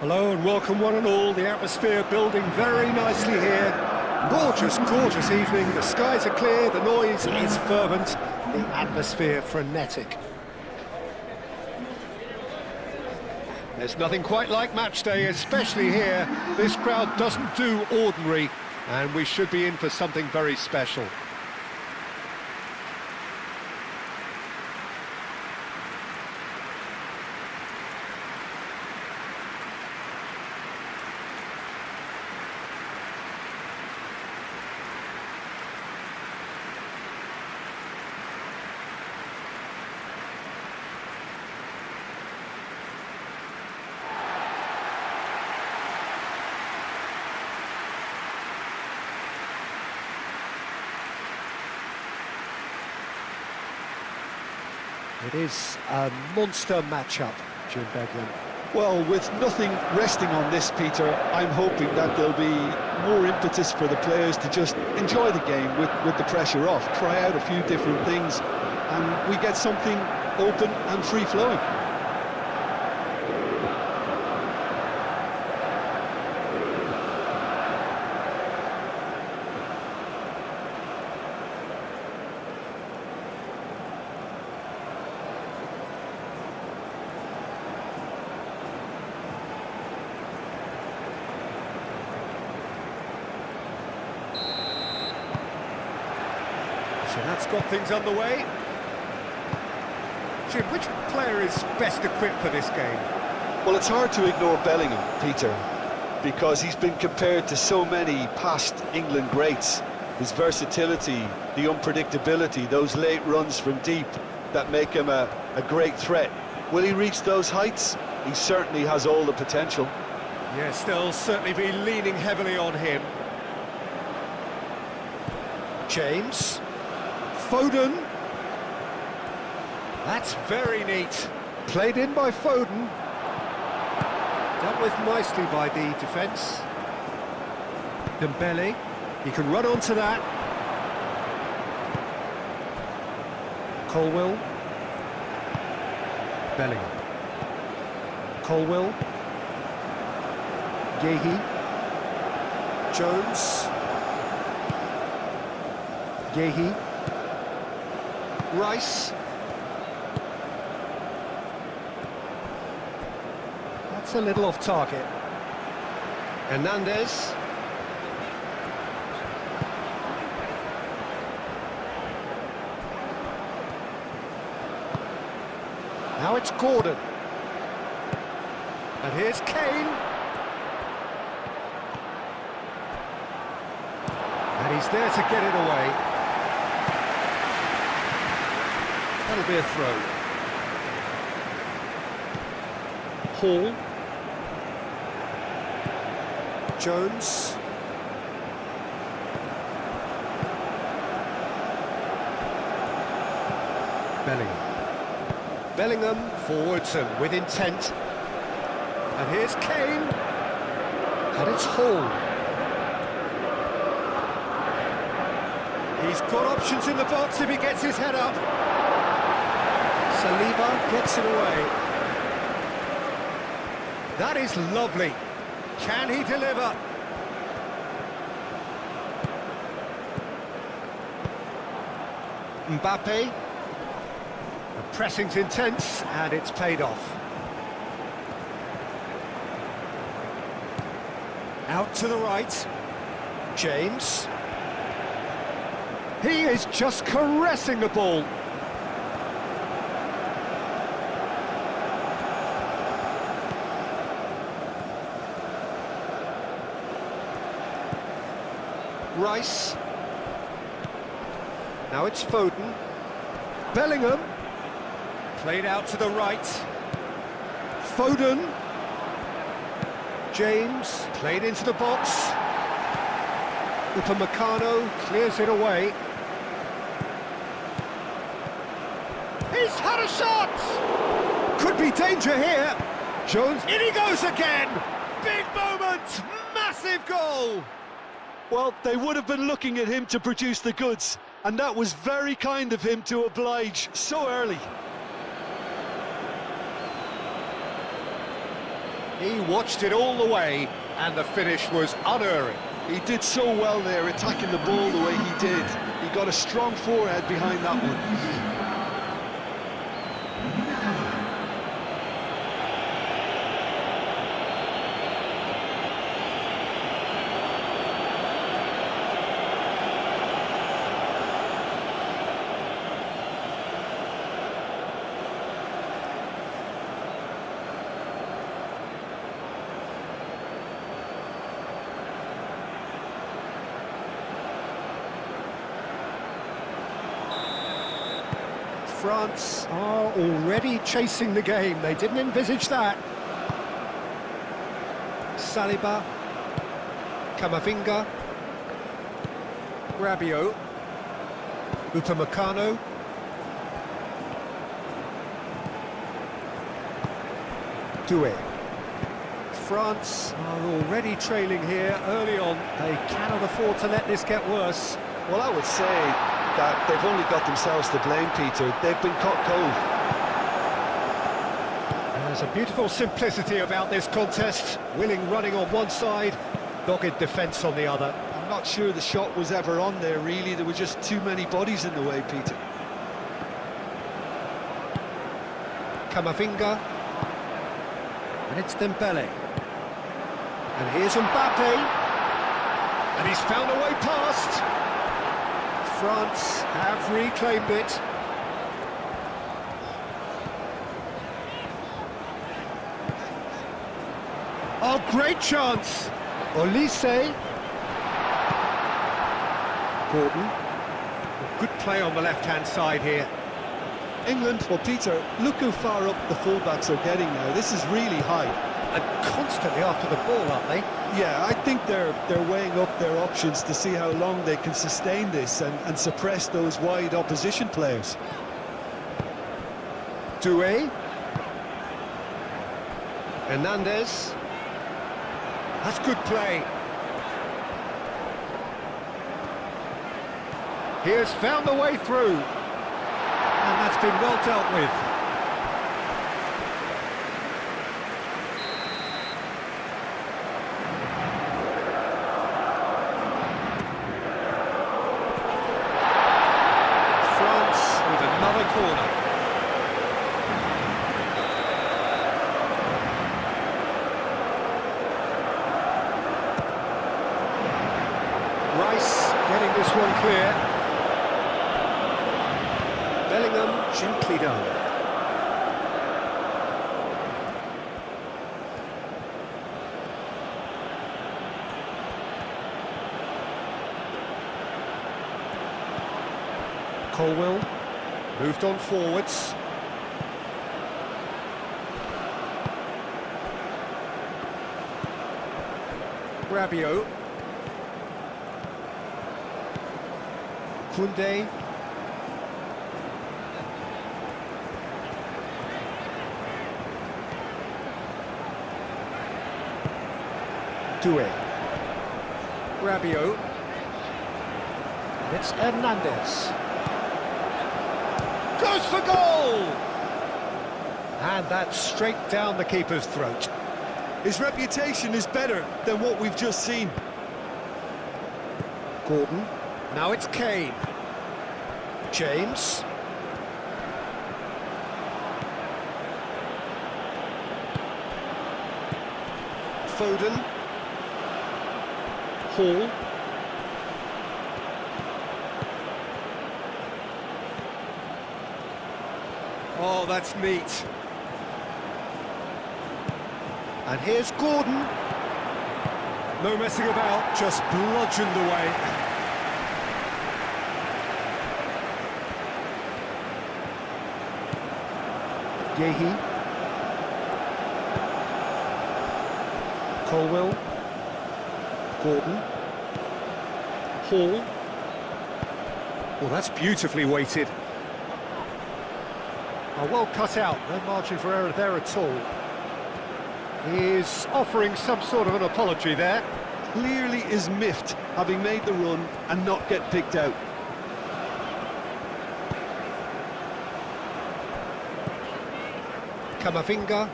Hello and welcome one and all. The atmosphere building very nicely here. Gorgeous, gorgeous evening. The skies are clear, the noise is fervent, the atmosphere frenetic. There's nothing quite like match day, especially here. This crowd doesn't do ordinary, and we should be in for something very special. It is a monster matchup, Jim Beglin. Well, with nothing resting on this, Peter, I'm hoping that there'll be more impetus for the players to just enjoy the game with the pressure off, try out a few different things, and we get something open and free-flowing. So that's got things underway. Jim, which player is best equipped for this game? Well, it's hard to ignore Bellingham, Peter, because he's been compared to so many past England greats. His versatility, the unpredictability, those late runs from deep that make him a great threat. Will he reach those heights? He certainly has all the potential. Yes, they'll certainly be leaning heavily on him. James. Foden. That's very neat. Played in by Foden. Dealt with nicely by the defence. Dembele. He can run onto that. Colwill. Bellingham. Colwill. Gehi. Jones. Gehi. Rice. That's a little off target. Hernandez. Now it's Gordon. And here's Kane. And he's there to get it away. That'll be a throw. Hall. Jones. Bellingham. Bellingham forwards and with intent. And here's Kane. And it's Hall. He's got options in the box if he gets his head up. Saliba gets it away. That is lovely. Can he deliver? Mbappe. The pressing's intense and it's paid off. Out to the right. James. He is just caressing the ball. Rice. Now it's Foden. Bellingham. Played out to the right. Foden. James. Played into the box. Upamecano clears it away. He's had a shot! Could be danger here. Jones. In he goes again! Big moment! Massive goal! Well, they would have been looking at him to produce the goods, and that was very kind of him to oblige so early. He watched it all the way, and the finish was unerring. He did so well there, attacking the ball the way he did. He got a strong forehead behind that one. France are already chasing the game. They didn't envisage that. Saliba, Camavinga, Rabiot, Upamecano, Doué. France are already trailing here early on. They cannot afford to let this get worse. Well, I would say that they've only got themselves to blame, Peter. They've been caught cold. There's a beautiful simplicity about this contest. Willing running on one side, dogged defence on the other. I'm not sure the shot was ever on there, really. There were just too many bodies in the way, Peter. Camavinga. And it's Dembele. And here's Mbappe. And he's found a way past. France have reclaimed it. Oh, great chance! Olise. Gordon. Good play on the left-hand side here. England, well, Peter, look how far up the fullbacks are getting now. This is really high. And constantly after the ball, aren't they? Yeah, I think they're weighing up their options to see how long they can sustain this and suppress those wide opposition players. Doué. Hernandez. That's good play. He has found a way through. And that's been well dealt with. France with another corner. Rice getting this one clear. Bellingham gently done. Colwell moved on forwards. Rabiot. Koundé. Doué. Rabiot. And it's Hernandez. Goes for goal! And that's straight down the keeper's throat. His reputation is better than what we've just seen. Gordon. Now it's Kane. James. Foden. Hall. Oh, that's neat. And here's Gordon. No messing about, just bludgeoned away. Yehi. Colwell. Gordon. Hall. Well, that's beautifully weighted. Oh, well cut out, no margin for error there at all. He is offering some sort of an apology there. Clearly is miffed, having made the run and not get picked out. Camavinga.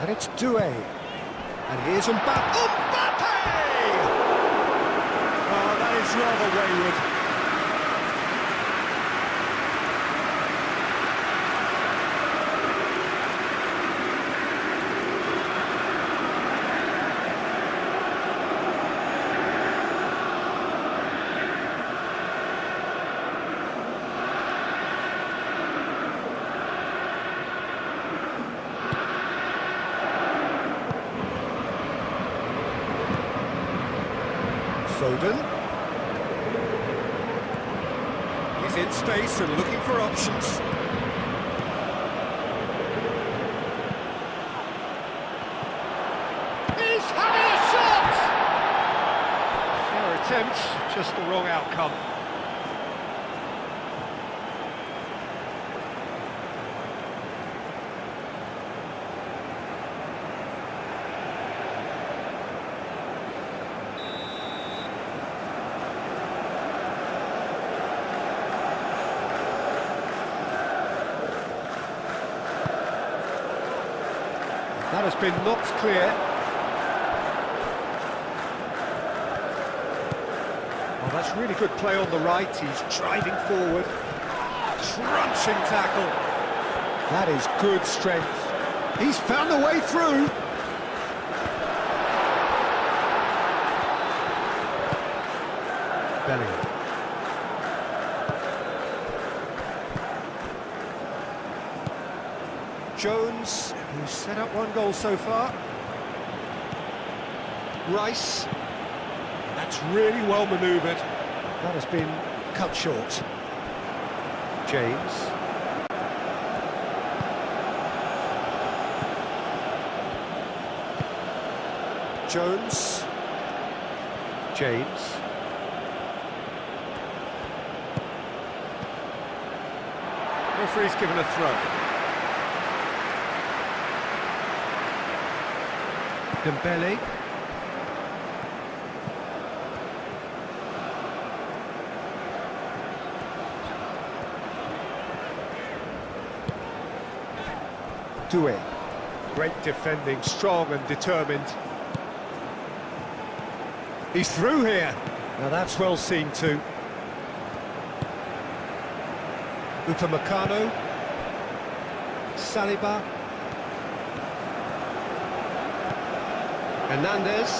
And it's Doué. And here's Mbappe. Mbappe! Oh, that is rather wayward. Foden. He's in space and looking for options. He's having a shot! Fair attempt, just the wrong outcome. That has been knocked clear. Oh, that's really good play on the right. He's driving forward. Crunching tackle. That is good strength. He's found a way through. Bellingham. Jones, who's set up one goal so far. Rice. That's really well manoeuvred. That has been cut short. James. Jones. James. Referee's given a throw. Dembele. Doué. Great defending, strong and determined. He's through here. Now that's well seen too. Upamecano. Saliba. Hernandez,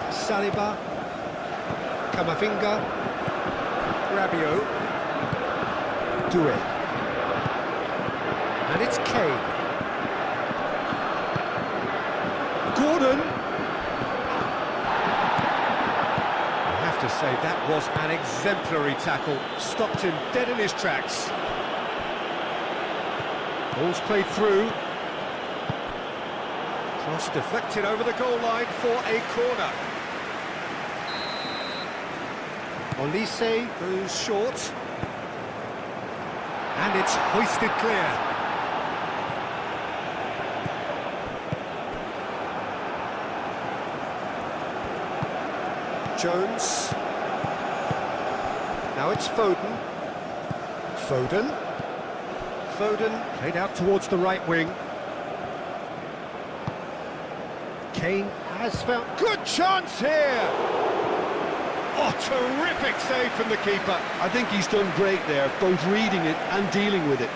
Saliba, Camavinga, Rabiot, Doué, and it's Kane. Gordon. I have to say that was an exemplary tackle, stopped him dead in his tracks. Ball's played through. Cross deflected over the goal line for a corner. Olise goes short. And it's hoisted clear. Jones. Now it's Foden. Foden played out towards the right wing. Kane has found... Good chance here! Oh, terrific save from the keeper. I think he's done great there, both reading it and dealing with it.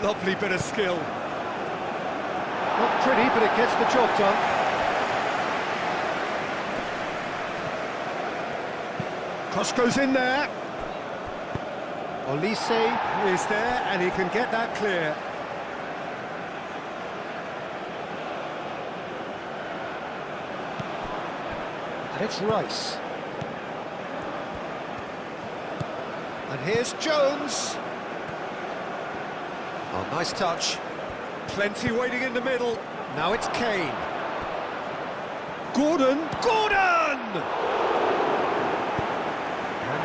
Lovely bit of skill. Not pretty, but it gets the job done. Cross goes in there. Olise is there, and he can get that clear. And it's Rice. And here's Jones. Oh, nice touch. Plenty waiting in the middle. Now it's Kane. Gordon!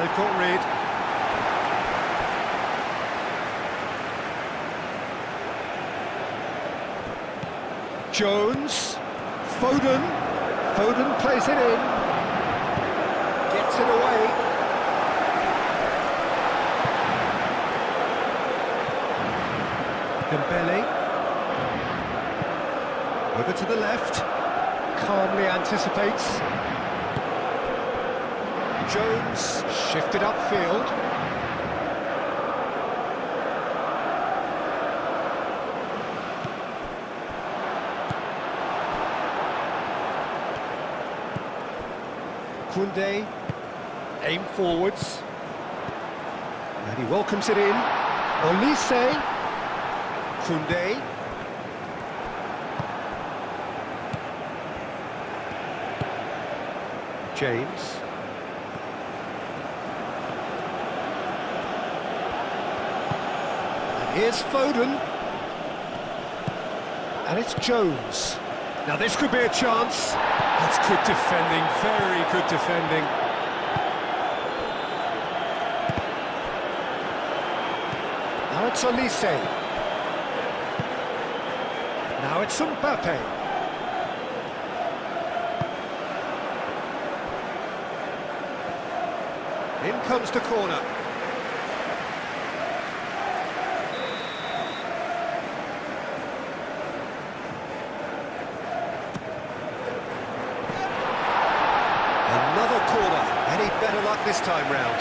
they've got rid. Jones, Foden plays it in, gets it away. Dembele, over to the left, calmly anticipates. Jones shifted upfield. Koundé, aim forwards, and he welcomes it in. Olise, Koundé, James, and here's Foden, and it's Jones. Now this could be a chance. That's good defending, very good defending. Now it's Olise. Now it's Mbappe. In comes the corner. Another corner. Any better luck this time round?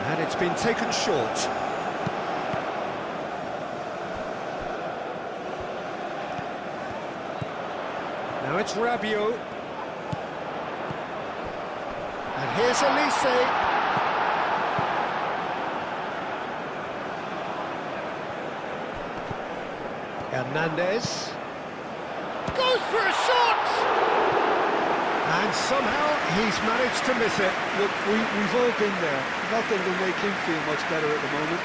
And it's been taken short. Now it's Rabiot. And here's Olise. Hernandez goes for a shot, and somehow he's managed to miss it. Look, we've all been there. Nothing will make him feel much better at the moment.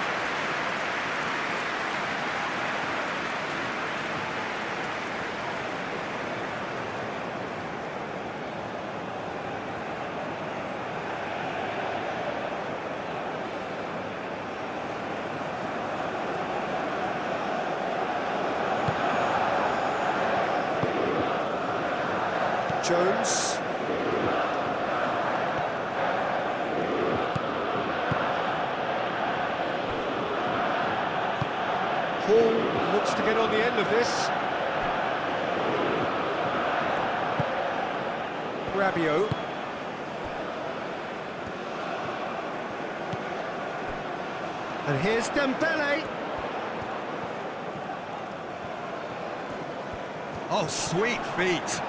Jones. Hall looks to get on the end of this. Rabiot. And here's Dembele. Oh, sweet feet.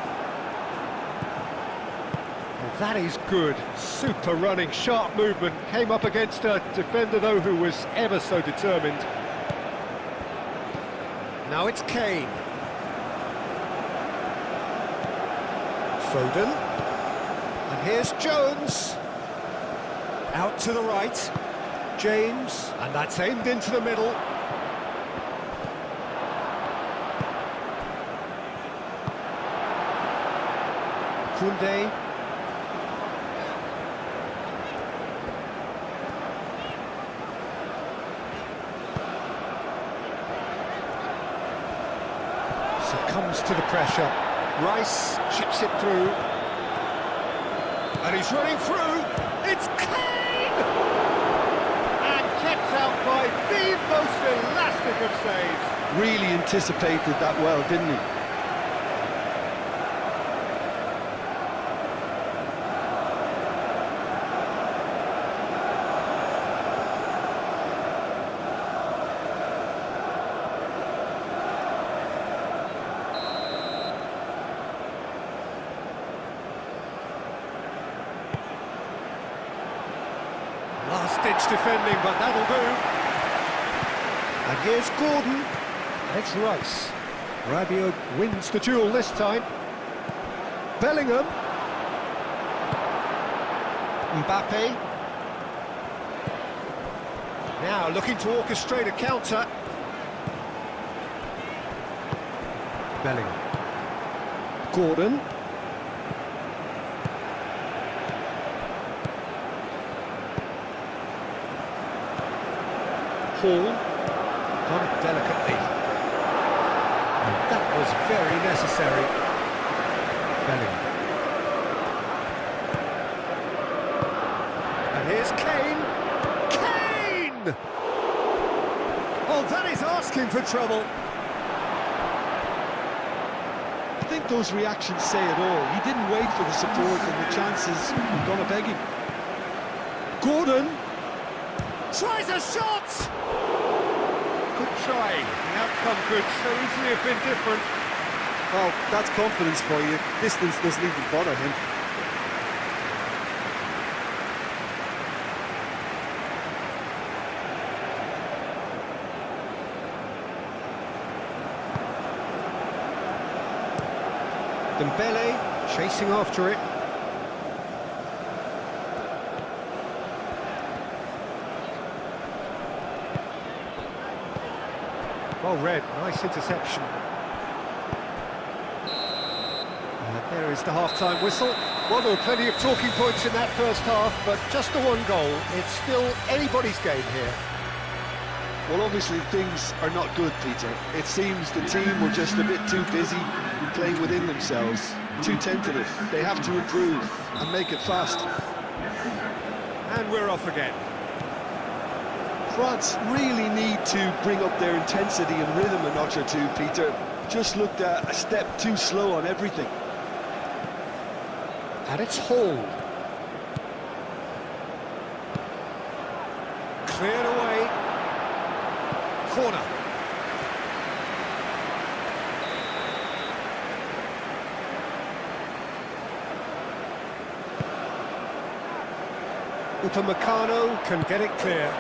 That is good. Super running, sharp movement. Came up against a defender, though, who was ever so determined. Now it's Kane. Foden. And here's Jones. Out to the right. James. And that's aimed into the middle. Koundé. Succumbs to the pressure. Rice chips it through. And he's running through. It's Kane! And kept out by the most elastic of saves. Really anticipated that well, didn't he? Last-ditch defending, but that'll do. And here's Gordon. And it's Rice. Rabiot wins the duel this time. Bellingham. Mbappe. Now looking to orchestrate a counter. Bellingham. Gordon. Hall. Got it delicately. And that was very necessary. Bellingham. And here's Kane. Kane! Oh, that is asking for trouble. I think those reactions say it all. He didn't wait for the support and the chances were going to beg him. Gordon tries a shot! Good try. The outcome could so easily have been different. Well, that's confidence for you. Distance doesn't even bother him. Dembele chasing after it. Well read, nice interception. And there is the half-time whistle. Well, there were plenty of talking points in that first half, but just the one goal. It's still anybody's game here. Well, obviously things are not good, Peter. It seems the team were just a bit too busy playing within themselves, too tentative. They have to improve and make it fast. And we're off again. France really need to bring up their intensity and rhythm a notch or two, Peter. Just looked a step too slow on everything. And it's Hall. Cleared away. Corner. Upamecano can get it clear.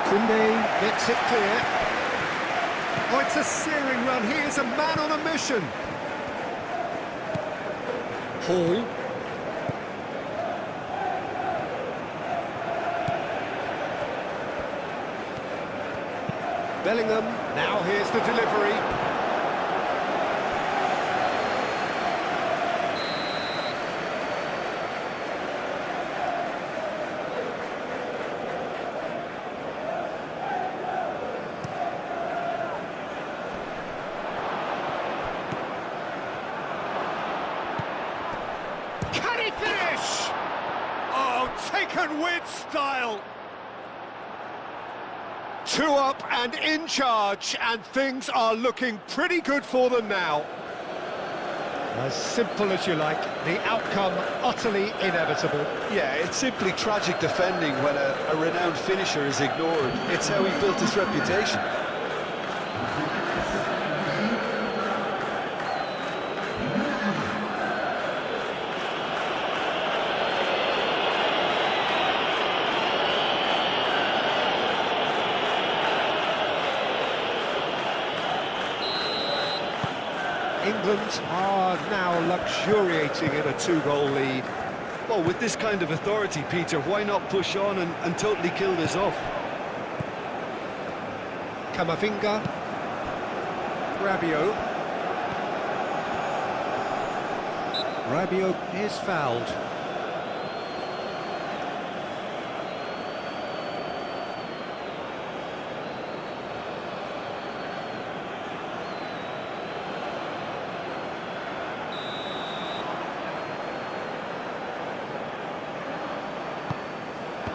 Koundé gets it clear. Oh, it's a searing run. He is a man on a mission. Hall. Bellingham. Now here's the delivery. Can he finish? Oh, taken with style. 2 up and in charge, and things are looking pretty good for them now. As simple as you like, the outcome utterly inevitable. Yeah, it's simply tragic defending when a renowned finisher is ignored. It's how he built his reputation. England are now luxuriating in a 2-goal lead. Well, with this kind of authority, Peter, why not push on and totally kill this off? Camavinga. Rabiot. Rabiot is fouled.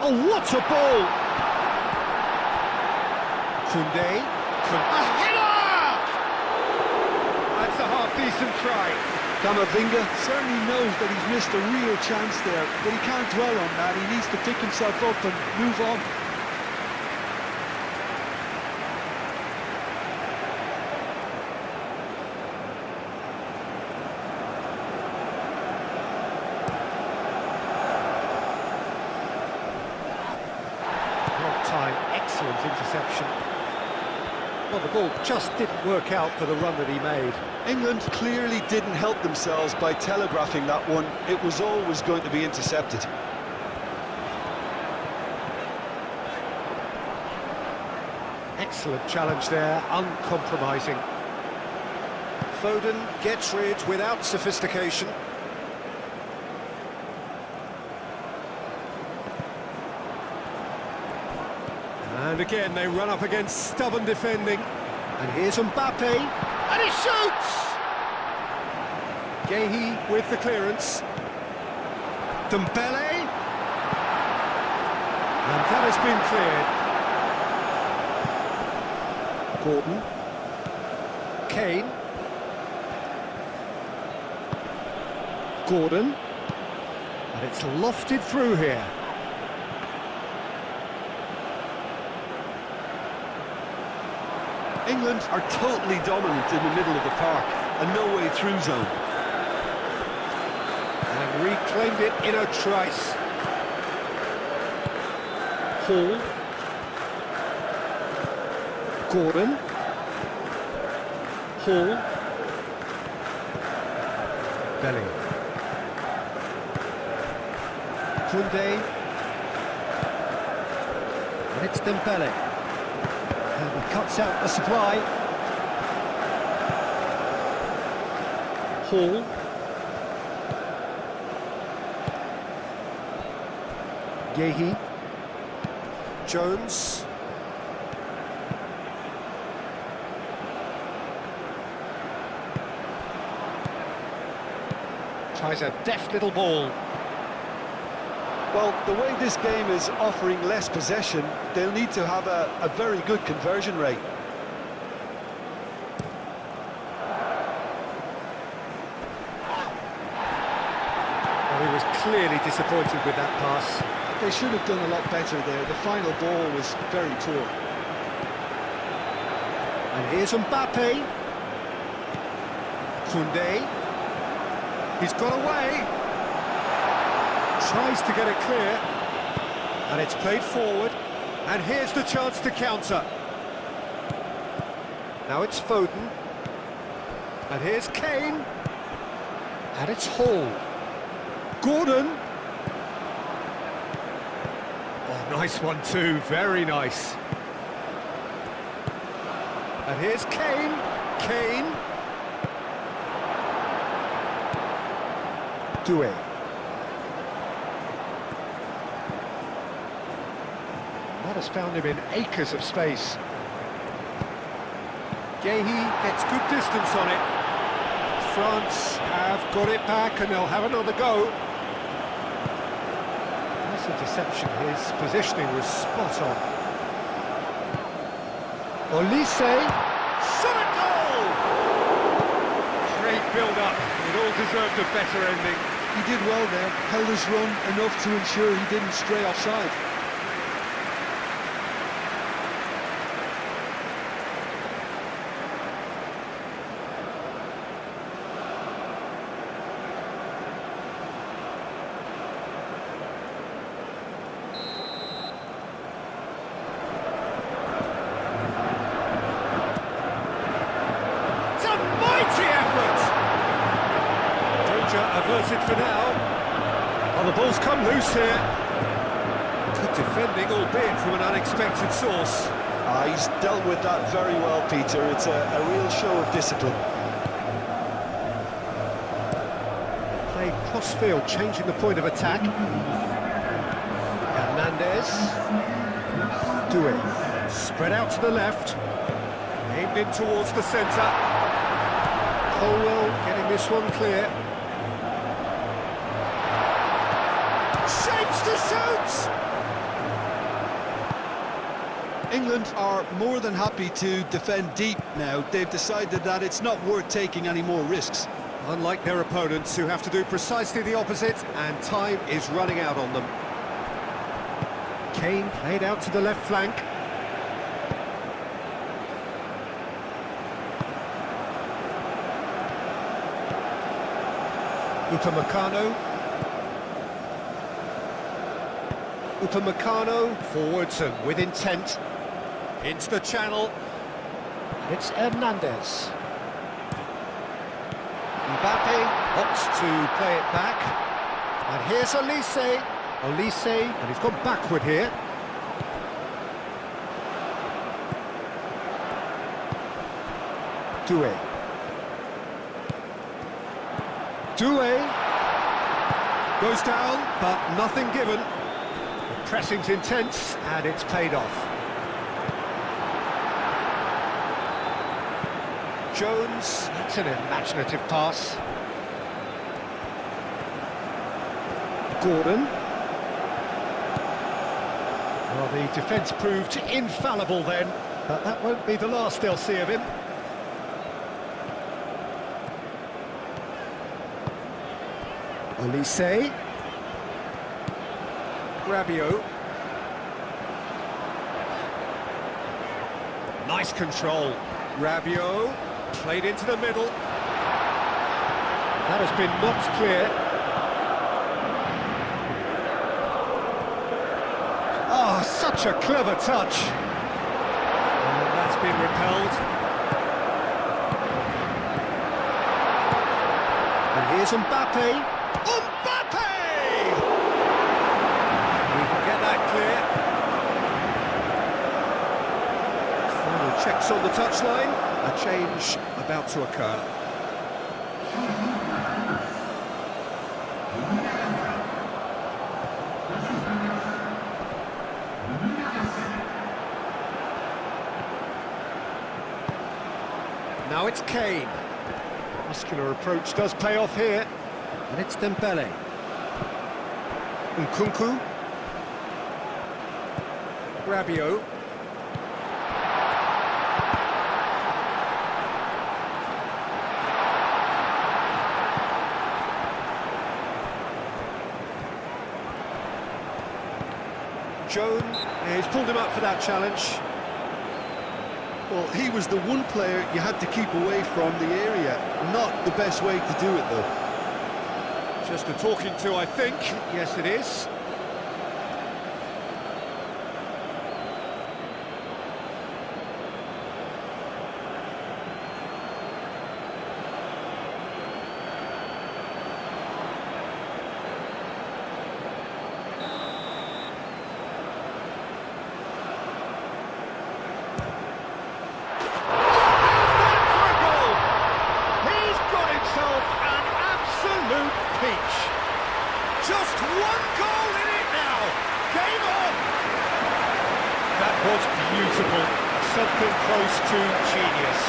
Oh, what a ball! Koundé. A header! That's a half-decent try. Camavinga certainly knows that he's missed a real chance there, but he can't dwell on that. He needs to pick himself up and move on. Time, excellent interception. Well, the ball just didn't work out for the run that he made. England clearly didn't help themselves by telegraphing that one. It was always going to be intercepted. Excellent challenge there, uncompromising. Foden gets rid without sophistication. And again, they run up against stubborn defending. And here's Mbappe, and he shoots! Guéhi with the clearance. Dembele. And that has been cleared. Gordon. Kane. Gordon. And it's lofted through here. England are totally dominant in the middle of the park, a no-way through zone. And reclaimed it in a trice. Hall. Gordon. Hall. Bellingham. Koundé. And it's Dembele. And he cuts out the supply. Hall. Guéhi. Jones. Tries a deft little ball. Well, the way this game is offering less possession, they'll need to have a very good conversion rate. Well, he was clearly disappointed with that pass. They should have done a lot better there. The final ball was very poor. And here's Mbappe. Koundé. He's got away. Tries to get it clear. And it's played forward. And here's the chance to counter. Now it's Foden. And here's Kane. And it's Hall. Gordon. Oh, nice one too, very nice. And here's Kane. Kane. Doué. That has found him in acres of space. Guéhi gets good distance on it. France have got it back and they'll have another go. Nice interception, his positioning was spot on. Olise. Shot at goal! Great build-up, it all deserved a better ending. He did well there, held his run enough to ensure he didn't stray offside. Averted for now. Oh, the ball's come loose here. Good defending, albeit from an unexpected source. He's dealt with that very well, Peter. It's a real show of discipline. Played cross-field, changing the point of attack. Hernandez. Doué. Spread out to the left. Aimed in towards the centre. Colwell getting this one clear. Shapes to shoot! England are more than happy to defend deep now. They've decided that it's not worth taking any more risks. Unlike their opponents, who have to do precisely the opposite, and time is running out on them. Kane played out to the left flank. Upamecano. Upamecano forwards and with intent. Into the channel. It's Hernandez. Mbappe opts to play it back. And here's Olise. Olise, and he's gone backward here. Doué. Doué goes down, but nothing given. The pressing's intense, and it's paid off. Jones, that's an imaginative pass. Gordon. Well, the defence proved infallible then, but that won't be the last they'll see of him. Olise. Rabiot. Nice control. Rabiot played into the middle. That has been knocked clear. Oh, such a clever touch. And that's been repelled. And here's Mbappe. Mbappe! We can get that clear. Final checks on the touchline. A change about to occur. Now it's Kane. Muscular approach does pay off here. And it's Dembele. Nkunku. Rabiot. Jones, he's pulled him up for that challenge. Well, he was the one player you had to keep away from the area. Not the best way to do it, though. Just a talking to, I think. Yes, it is. Just one goal in it now. Game on. That was beautiful. Something close to genius.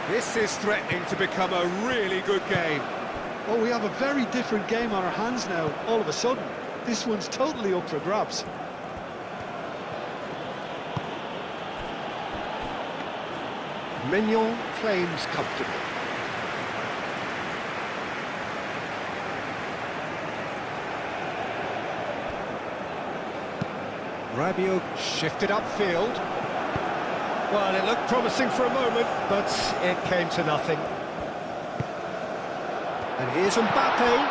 This is threatening to become a really good game. Well, we have a very different game on our hands now, all of a sudden. This one's totally up for grabs. Mignon claims comfortable. Rabiot shifted upfield. Well, it looked promising for a moment, but it came to nothing. And here's Mbappe.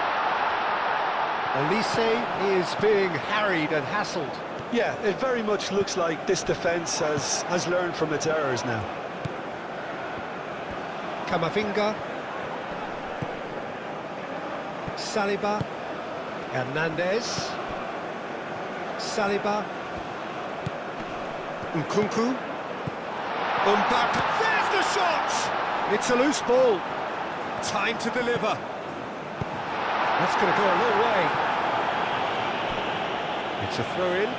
Olise is being harried and hassled. Yeah, it very much looks like this defence has learned from its errors now. Camavinga. Saliba. Hernandez. Saliba. Nkunku. Mbappe, there's the shot! It's a loose ball. Time to deliver. That's going to go a long way. It's a throw-in.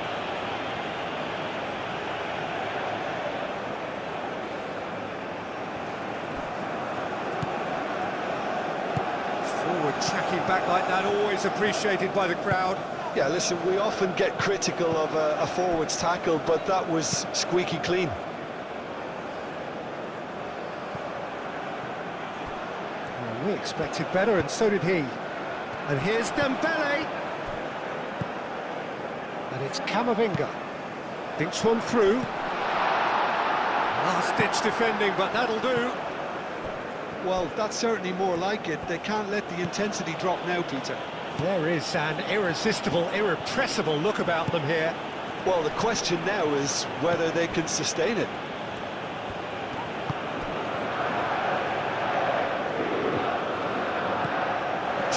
Forward tracking back like that, always appreciated by the crowd. Yeah, listen, we often get critical of a forward's tackle, but that was squeaky clean. We expected better, and so did he. And here's Dembele. And it's Camavinga. Thinks one through. Last-ditch defending, but that'll do. Well, that's certainly more like it. They can't let the intensity drop now, Peter. There is an irresistible, irrepressible look about them here. Well, the question now is whether they can sustain it.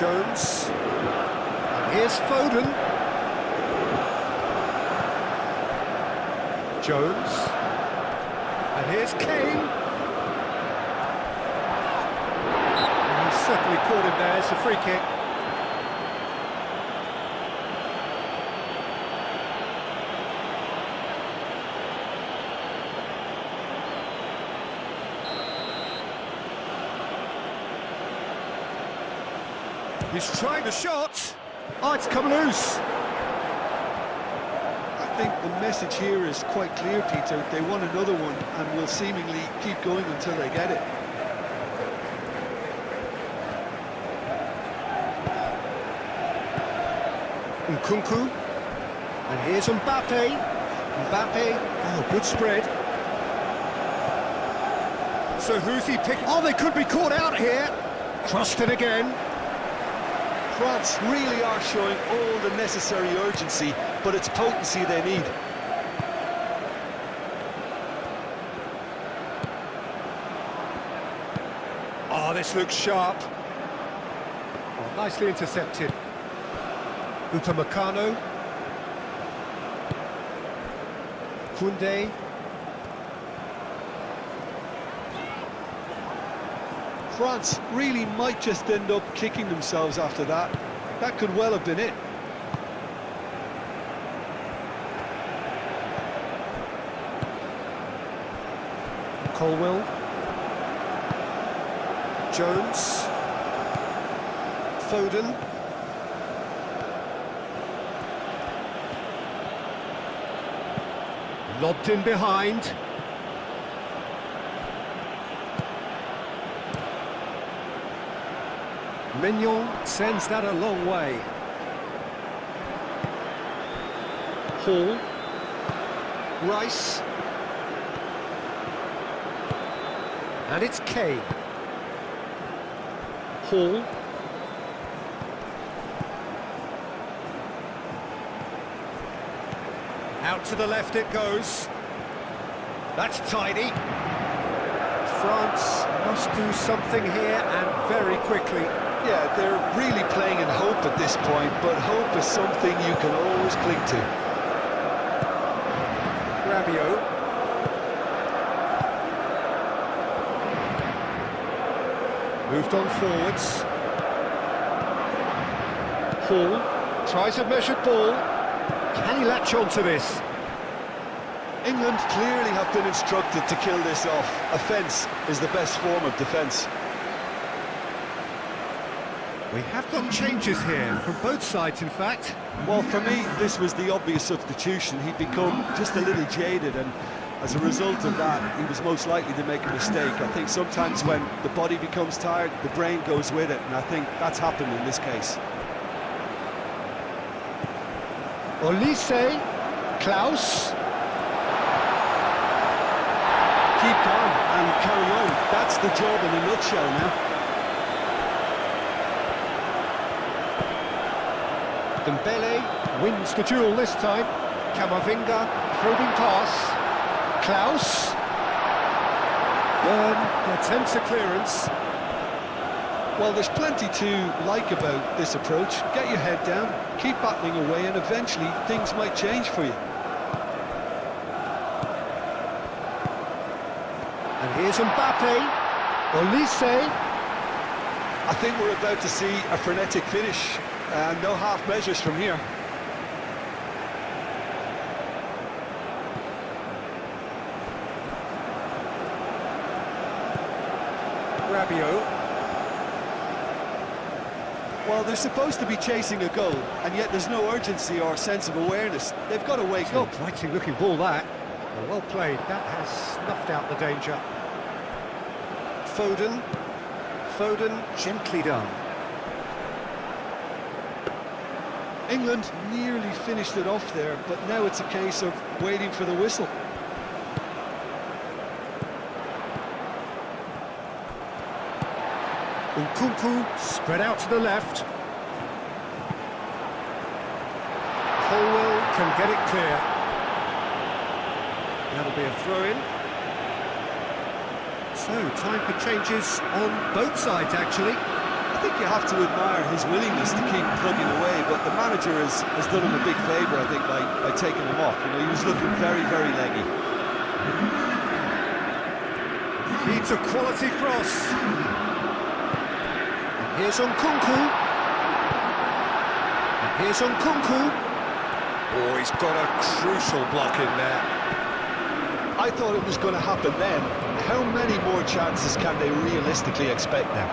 Jones. And here's Foden. Jones. And here's Kane. And he's certainly caught him there. It's a free kick. He's trying the shot. Oh, it's come loose. I think the message here is quite clear, Peter. They want another one and will seemingly keep going until they get it. Nkunku. And here's Mbappe. Mbappe. Oh, good spread. So who's he picking? Oh, they could be caught out here. Crossed it again. France really are showing all the necessary urgency, but it's potency they need. Oh, this looks sharp. Oh, nicely intercepted. Upamecano. Koundé. France really might just end up kicking themselves after that. That could well have been it. Colwell. Jones. Foden. Lobbed in behind. Mignon sends that a long way. Hall. Rice. And it's Kane. Hall. Out to the left it goes. That's tidy. France must do something here and very quickly. Yeah, they're really playing in hope at this point, but hope is something you can always cling to. Rabiot. Moved on forwards. Hall tries a measured ball. Can he latch on to this? England clearly have been instructed to kill this off. Offence is the best form of defence. We have got changes here, from both sides in fact. Well, for me, this was the obvious substitution. He'd become just a little jaded, and as a result of that, he was most likely to make a mistake. I think sometimes when the body becomes tired, the brain goes with it, and I think that's happened in this case. Olise, Klaus. Keep calm and carry on. That's the job in a nutshell now. Dembele wins the duel this time. Camavinga, probing pass. Klaus. Byrne attempts a clearance. Well, there's plenty to like about this approach. Get your head down, keep battling away, and eventually things might change for you. And here's Mbappe. Olise. I think we're about to see a frenetic finish, and no half measures from here. Rabiot. Well, they're supposed to be chasing a goal, and yet there's no urgency or sense of awareness. They've got to wake up. Exciting looking ball that. Well played, that has snuffed out the danger. Foden. Foden, gently done. England nearly finished it off there, but now it's a case of waiting for the whistle. Nkunku spread out to the left. Colwell can get it clear. That'll be a throw-in. So, time for changes on both sides, actually. I think you have to admire his willingness to keep plugging away, but the manager has done him a big favour, I think, by taking him off. You know, he was looking very, very leggy. Needs a quality cross. And here's Nkunku. And here's Nkunku. Oh, he's got a crucial block in there. I thought it was going to happen then. How many more chances can they realistically expect now?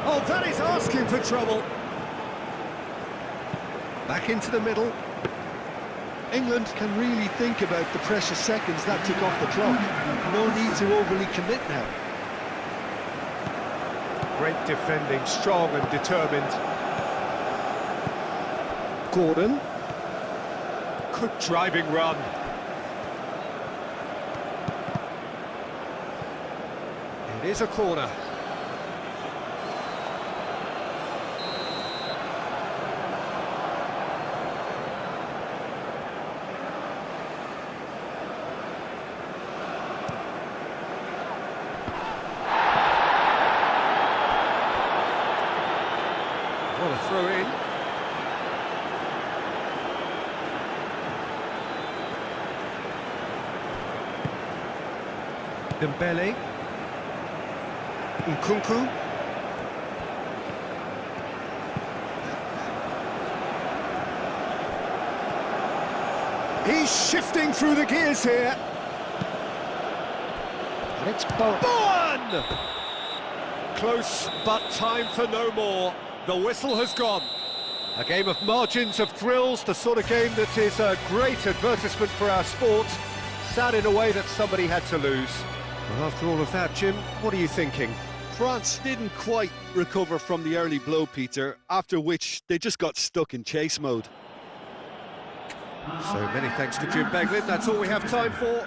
Oh, that is asking for trouble. Back into the middle. England can really think about the precious seconds that took off the clock. No need to overly commit now. Great defending, strong and determined. Gordon. Good driving run. It is a corner. What a throw in. Dembele. Nkunku. He's shifting through the gears here. And it's Bowen! Close, but time for no more. The whistle has gone. A game of margins, of thrills, the sort of game that is a great advertisement for our sport. Sad in a way that somebody had to lose. Well, after all of that, Jim, what are you thinking? France didn't quite recover from the early blow, Peter, after which they just got stuck in chase mode. So many thanks to Jim Beglin, that's all we have time for.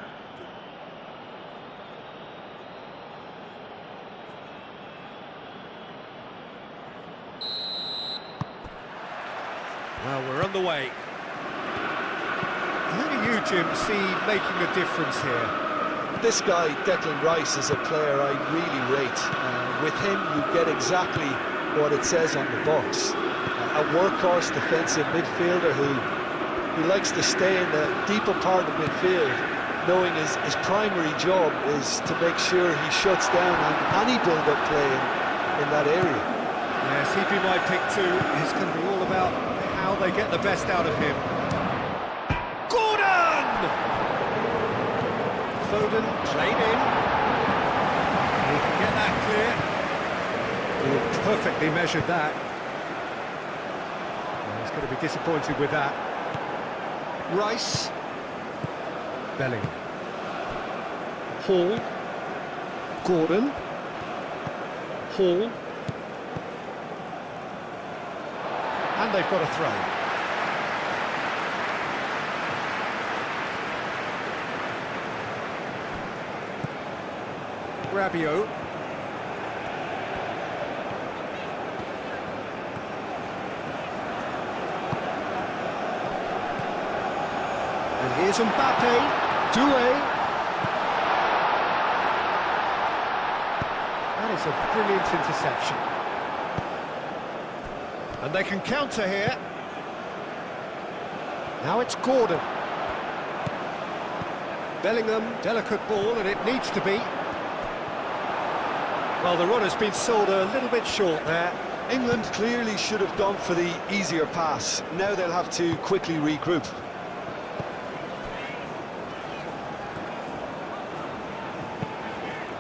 Well, we're on the way. Who do you, Jim, see making a difference here? This guy, Declan Rice, is a player I really rate. With him, you get exactly what it says on the box. A workhorse defensive midfielder who likes to stay in the deeper part of midfield, knowing his primary job is to make sure he shuts down any build-up play in that area. Yes, he'd be my pick too. It's going to be all about how they get the best out of him. Gordon! Foden played in. He can get that clear. He perfectly measured that. Well, he's going to be disappointed with that. Rice. Bellingham. Hall. Gordon. Hall. And they've got a throw. Rabiot. And here's Mbappe. Doué. That is a brilliant interception. And they can counter here. Now it's Gordon. Bellingham, delicate ball, and it needs to be. Well, the run has been sold a little bit short there. England clearly should have gone for the easier pass. Now they'll have to quickly regroup.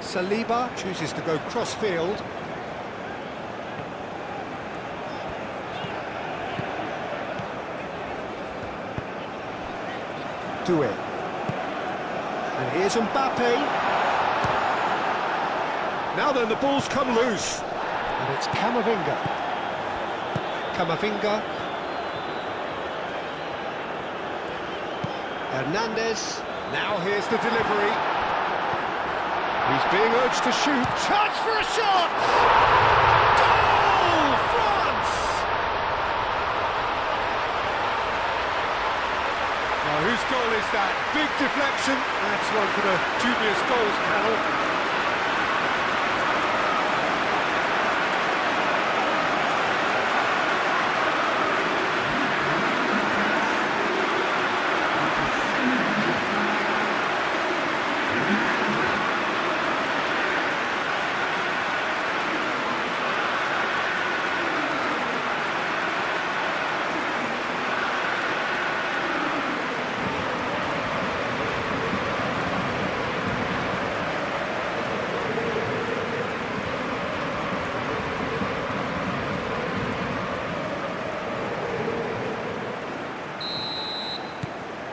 Saliba chooses to go cross-field. Doué. And here's Mbappe. Now then, the ball's come loose. And it's Camavinga. Camavinga. Hernandez. Now here's the delivery. He's being urged to shoot. Chance for a shot! Goal! France! Now, whose goal is that? Big deflection. possession. That's one for the dubious goals panel.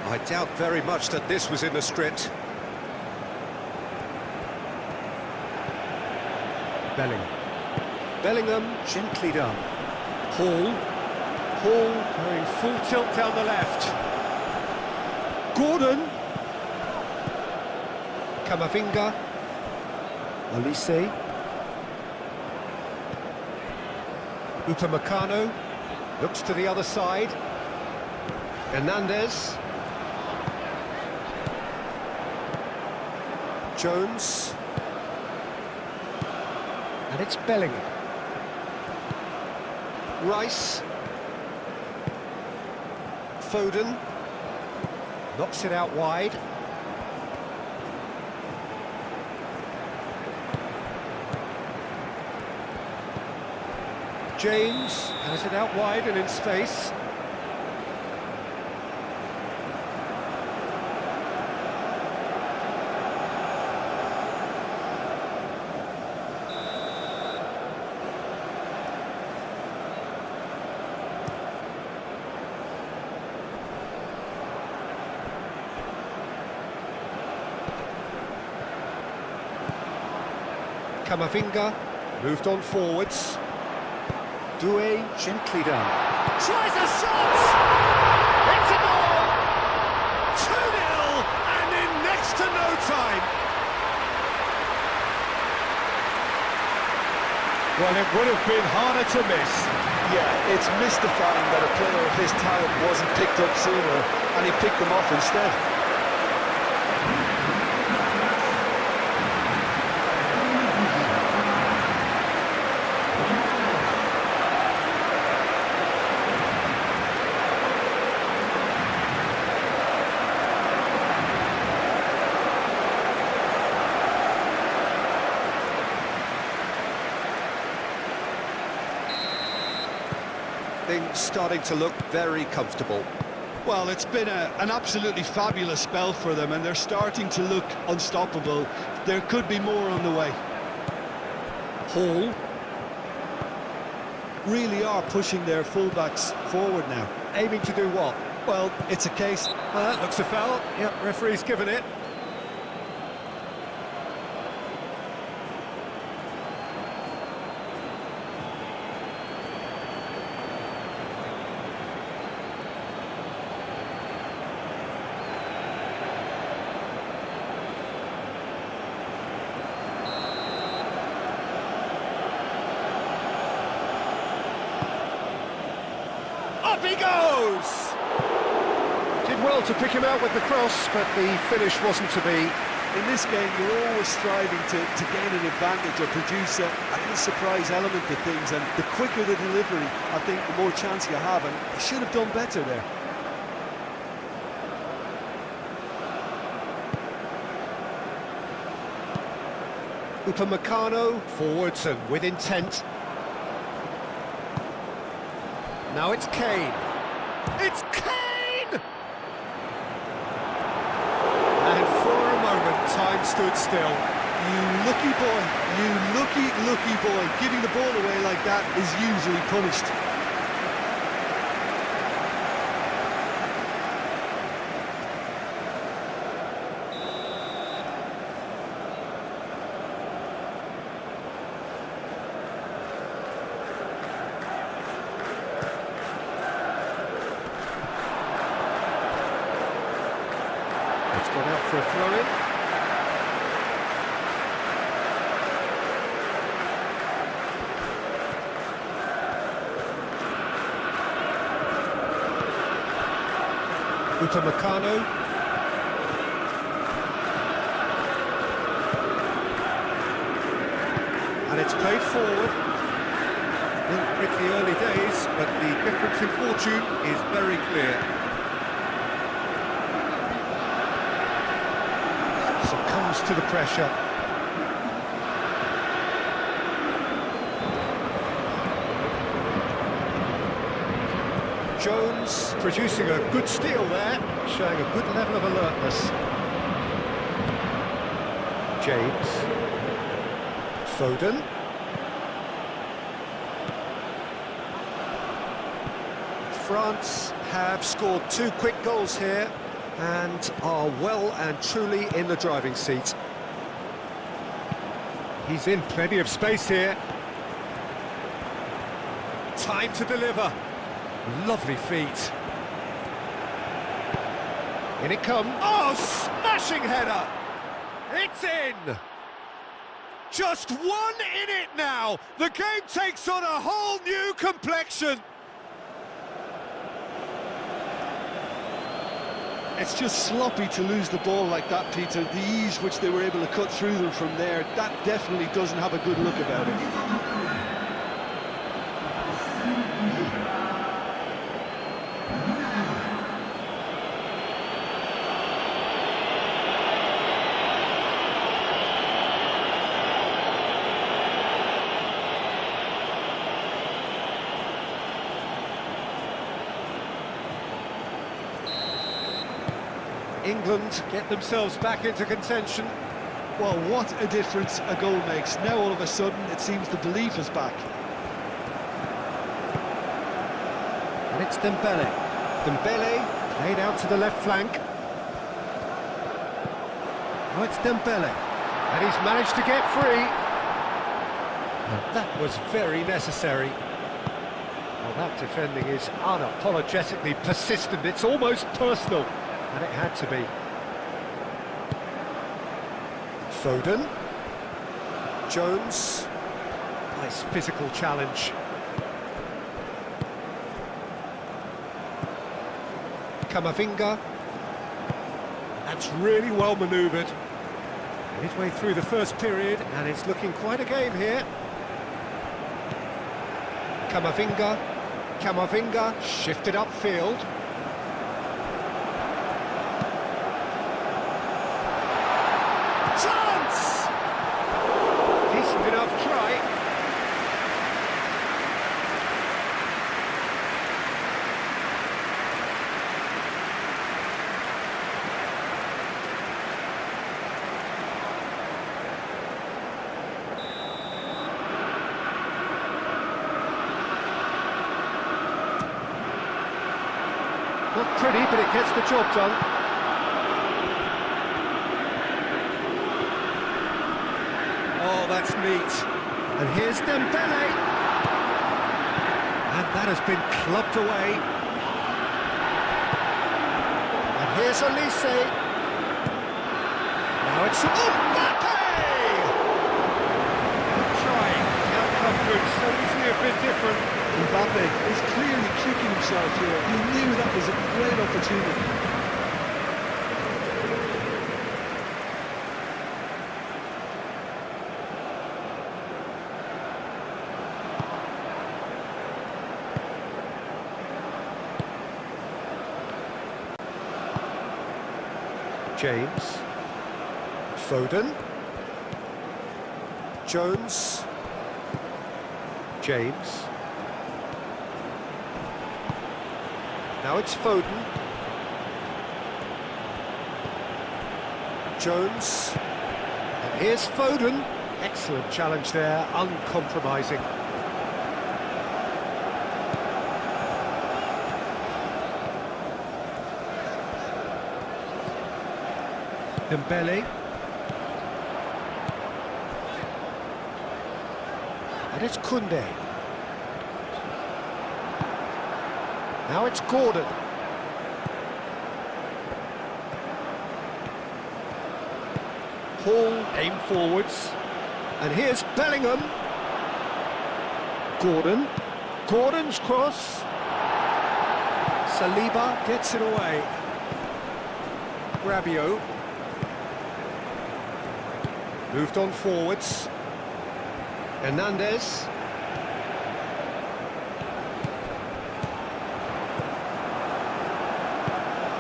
I doubt very much that this was in the script. Bellingham, gently done. Hall going full tilt down the left. Gordon. Camavinga. Olise. Upamecano looks to the other side. Hernandez. Jones. And it's Bellingham. Rice. Foden. Knocks it out wide. James has it out wide and in space. Camavinga moved on forwards. Doué gently done. Tries a shot! It's a goal! 2-0 and in next to no time. Well, it would have been harder to miss. Yeah, it's mystifying that a player of his talent wasn't picked up sooner, and he picked them off instead. Things starting to look very comfortable. Well, it's been an absolutely fabulous spell for them, and they're starting to look unstoppable. There could be more on the way. Hall. Really are pushing their fullbacks forward now. Aiming to do what? Well, it's a case... That looks a foul. Yep, referee's given it. Up he goes! Did well to pick him out with the cross, but the finish wasn't to be. In this game, you're always striving to gain an advantage or produce a little surprise element to things, and the quicker the delivery, I think the more chance you have, and they should have done better there. Upamecano forwards and with intent. Now it's Kane. It's Kane! And for a moment, time stood still. You lucky boy, you lucky boy. Giving the ball away like that is usually punished. It's gone out for a throw-in. Upamecano. it's played forward. Still pretty early days, but the difference in fortune is very clear. Succumbs to the pressure. Jones producing a good steal there, showing a good level of alertness. James. Foden. France have scored 2 quick goals here and are well and truly in the driving seat. He's in plenty of space here. Time to deliver. Lovely feet. In it comes. Oh, smashing header! It's in! Just 1 in it now! The game takes on a whole new complexion! It's just sloppy to lose the ball like that, Peter. The ease which they were able to cut through them from there, that definitely doesn't have a good look about it. England get themselves back into contention. Well, what a difference a goal makes. Now all of a sudden it seems the belief is back. And it's Dembele. Dembele played out to the left flank. Now it's Dembele. And he's managed to get free. And that was very necessary. Well, that defending is unapologetically persistent. It's almost personal. And it had to be. Foden. Jones. Nice physical challenge. Camavinga. That's really well manoeuvred. Midway through the first period, and it's looking quite a game here. Camavinga. Camavinga shifted upfield. Chance! Decent enough try. Not pretty, but it gets the job done. Oh, that's neat. And here's Dembele. And that has been clubbed away. And here's Olise. Now it's Mbappe! Good try. The outcome could so easily have been different. Mbappe is clearly kicking himself here. He knew that was a great opportunity. James. Foden. Jones. James. Now it's Foden. Jones. And here's Foden. Excellent challenge there, uncompromising. Dembele. And it's Koundé. Now it's Gordon. Hall aim forwards. And here's Bellingham. Gordon. Gordon's cross. Saliba gets it away. Rabiot. Moved on forwards. Hernandez.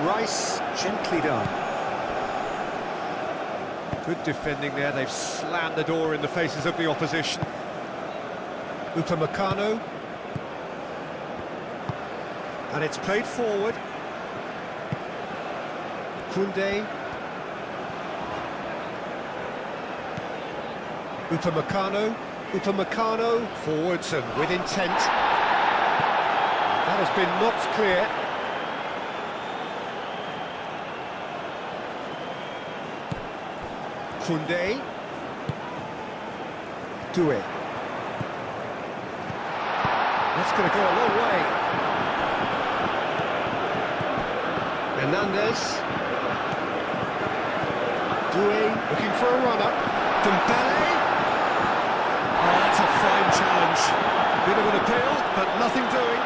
Rice, gently done. Good defending there, they've slammed the door in the faces of the opposition. Upamecano. And it's played forward. Koundé. Upamecano forwards and with intent. That has been knocked clear. Koundé. Doué. That's going to go a long way. Hernandez. Doué looking for a run-up. Dembele. Oh, that's a fine challenge. Bit of an appeal, but nothing doing.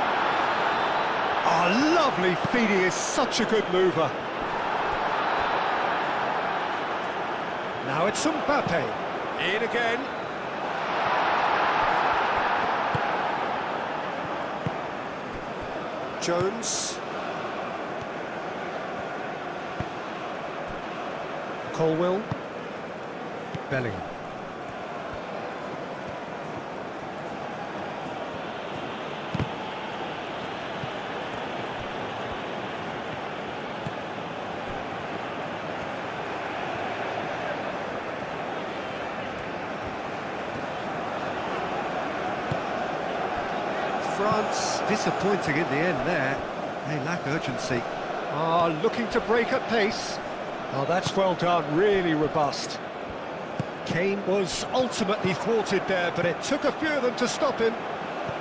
Oh, lovely feed. He is such a good mover. Now it's Mbappe. In again. Jones. Colwill. Bellingham. France disappointing in the end there. They lack urgency. Looking to break at pace. Oh, that's well done, really robust. Kane was ultimately thwarted there, but it took a few of them to stop him.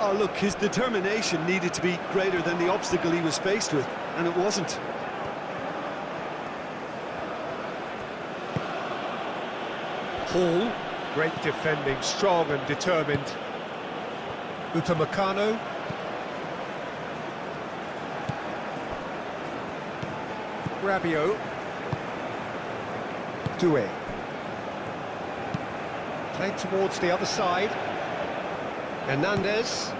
Oh, look, his determination needed to be greater than the obstacle he was faced with, and it wasn't. Hall, great defending, strong and determined. Upamecano. Rabiot. Doué. Played towards the other side. Hernandez.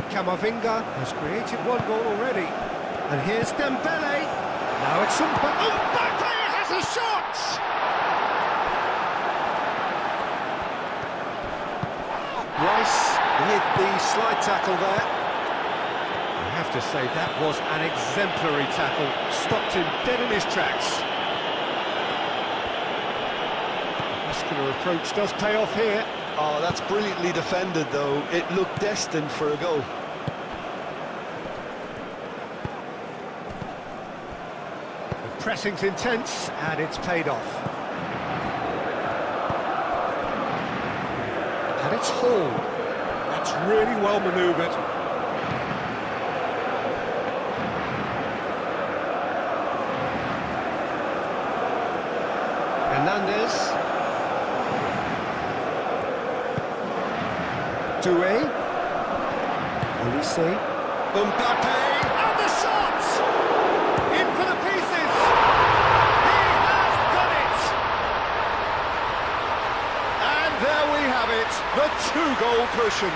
Camavinga has created one goal already. And here's Dembele. Now it's Mbappe has a shot! Rice with the slide tackle there. I have to say that was an exemplary tackle. Stopped him dead in his tracks. Muscular approach does pay off here. Oh, that's brilliantly defended, though. It looked destined for a goal. The pressing's intense, and it's paid off. And it's Hall. That's really well manoeuvred. Hernandez. Doué. Olise. Mbappe. And the shot! In for the pieces! He has done it! And there we have it, the two-goal cushion.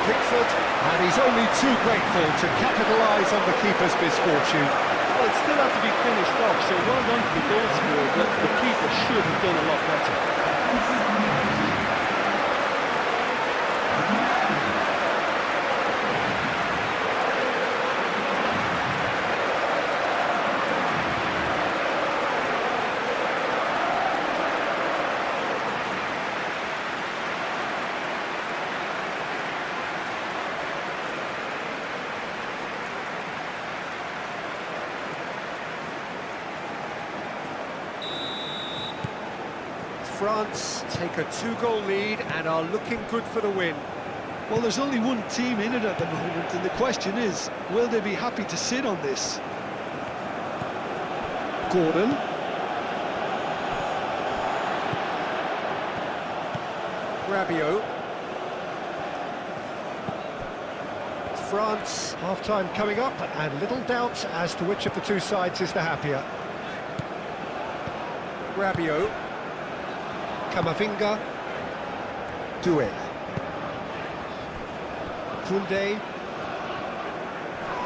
Pickford, and he's only too grateful to capitalise on the keeper's misfortune. Well, it still had to be finished off, so well done to the goal scorer, but the keeper should have done a lot better. France take a two-goal lead and are looking good for the win. Well, there's only one team in it at the moment, and the question is, will they be happy to sit on this? Gordon. Rabiot. France, half-time coming up, and little doubt as to which of the two sides is the happier. Rabiot. Kamavinga. Doué. Koundé.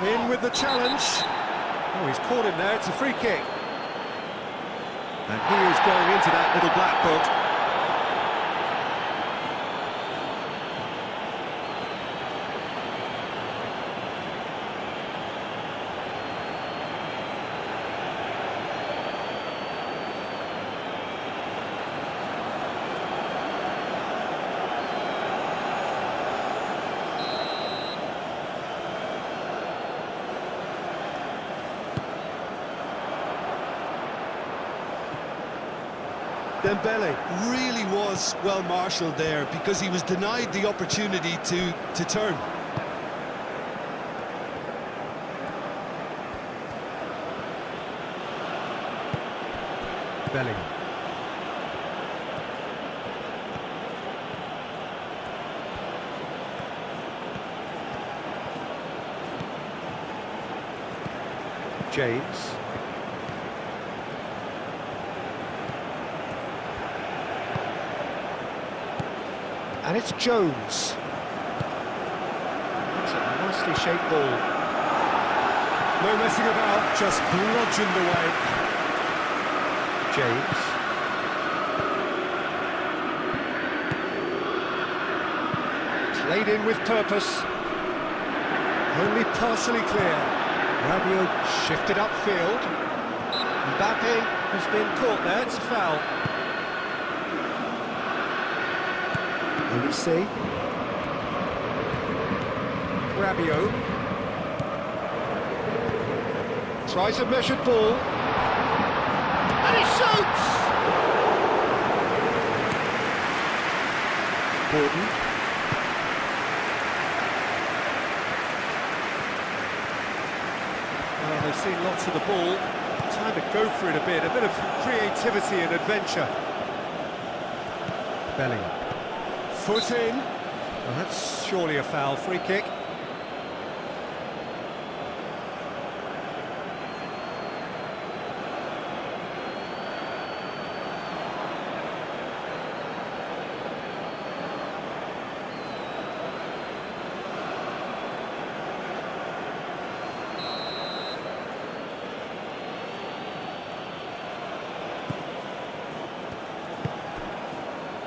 In with the challenge. Oh, he's caught him there, it's a free kick. And he is going into that little black book. Dembele really was well marshalled there because he was denied the opportunity to turn. Bellingham. James. And it's Jones. That's a nicely shaped ball. No messing about, just bludgeoned away. James. Played in with purpose. Only partially clear. Rabiot shifted upfield. Mbappe has been caught there, it's a foul. Olise. Rabiot. Tries a measured ball. And he shoots! Gordon. Well, they've seen lots of the ball. Time to go for it a bit of creativity and adventure. Bellingham. Foot in. Well, that's surely a foul. Free kick.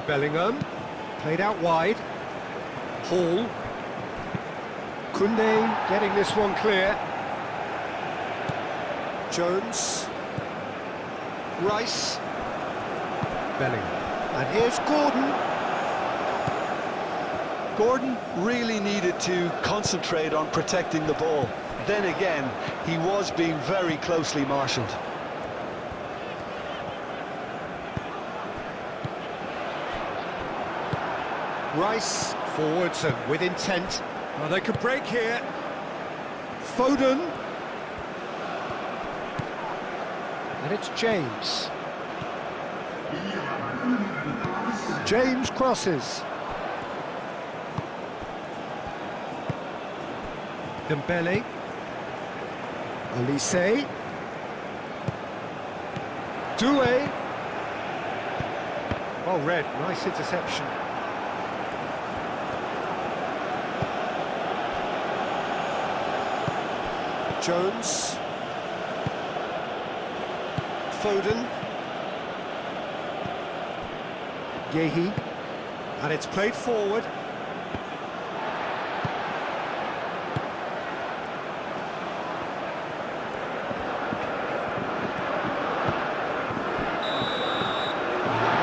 Bellingham. Played out wide. Hall. Koundé getting this one clear. Jones. Rice. Bellingham. And here's Gordon. Gordon really needed to concentrate on protecting the ball. Then again, he was being very closely marshalled. Rice forwards and with intent. Well, they could break here. Foden. And it's James. James crosses. Dembele. Olise. Doué. Well read, nice interception. Jones. Foden. Yehi. And it's played forward.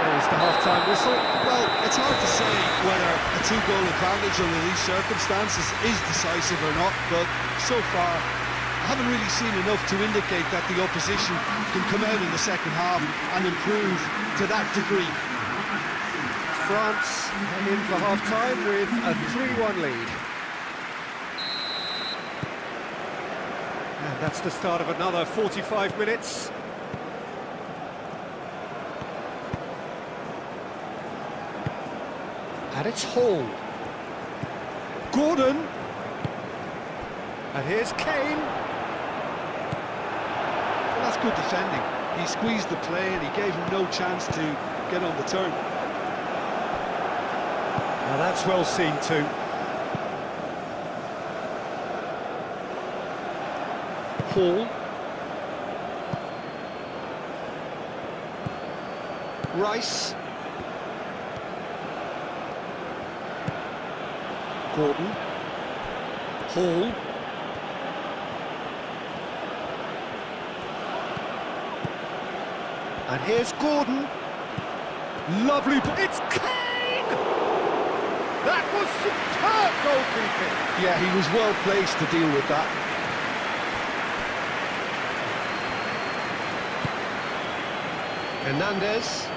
There's the half-time whistle. Well, it's hard to say whether a two-goal advantage under these circumstances is decisive or not, but so far I haven't really seen enough to indicate that the opposition can come out in the second half and improve to that degree. France head in for half-time with a 3-1 lead. And that's the start of another 45 minutes. And it's Hall. Gordon. And here's Kane. Well, that's good defending. He squeezed the play and he gave him no chance to get on the turn. Now that's well seen too. Hall. Rice. Gordon. Hall. And here's Gordon. Lovely, it's Kane! That was superb goalkeeping. Yeah, he was well placed to deal with that. Hernandez.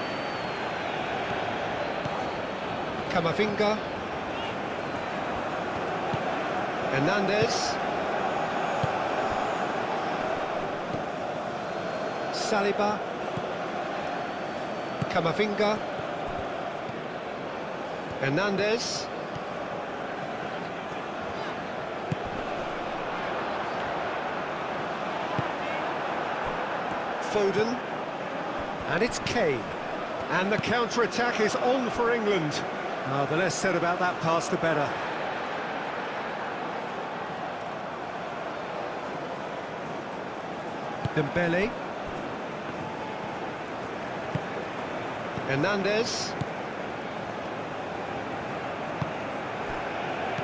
Camavinga. Hernandez. Saliba. Camavinga. Hernandez. Foden. And it's Kane. And the counter-attack is on for England. The less said about that pass, the better. Dembele. Hernandez.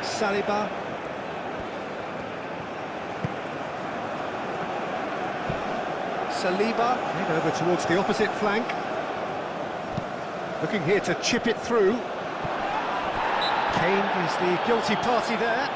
Saliba. Saliba, head over towards the opposite flank. Looking here to chip it through. Kane is the guilty party there.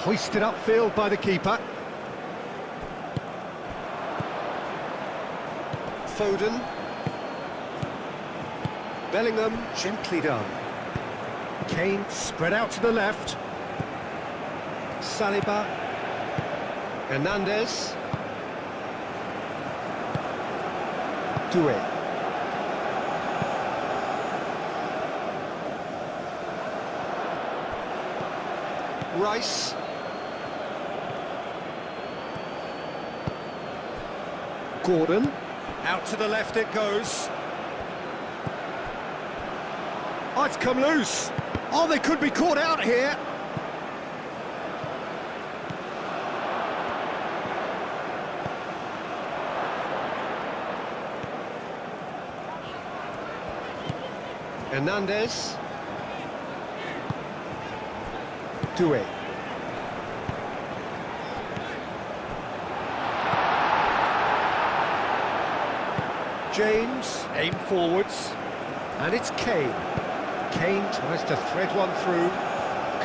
Hoisted upfield by the keeper. Foden. Bellingham, gently done. Kane spread out to the left. Saliba. Hernandez. Doué. Rice. Gordon. Out to the left it goes. Oh, it's come loose. Oh, they could be caught out here. Hernandez. Doué. James, aim forwards, and it's Kane. Kane tries to thread one through,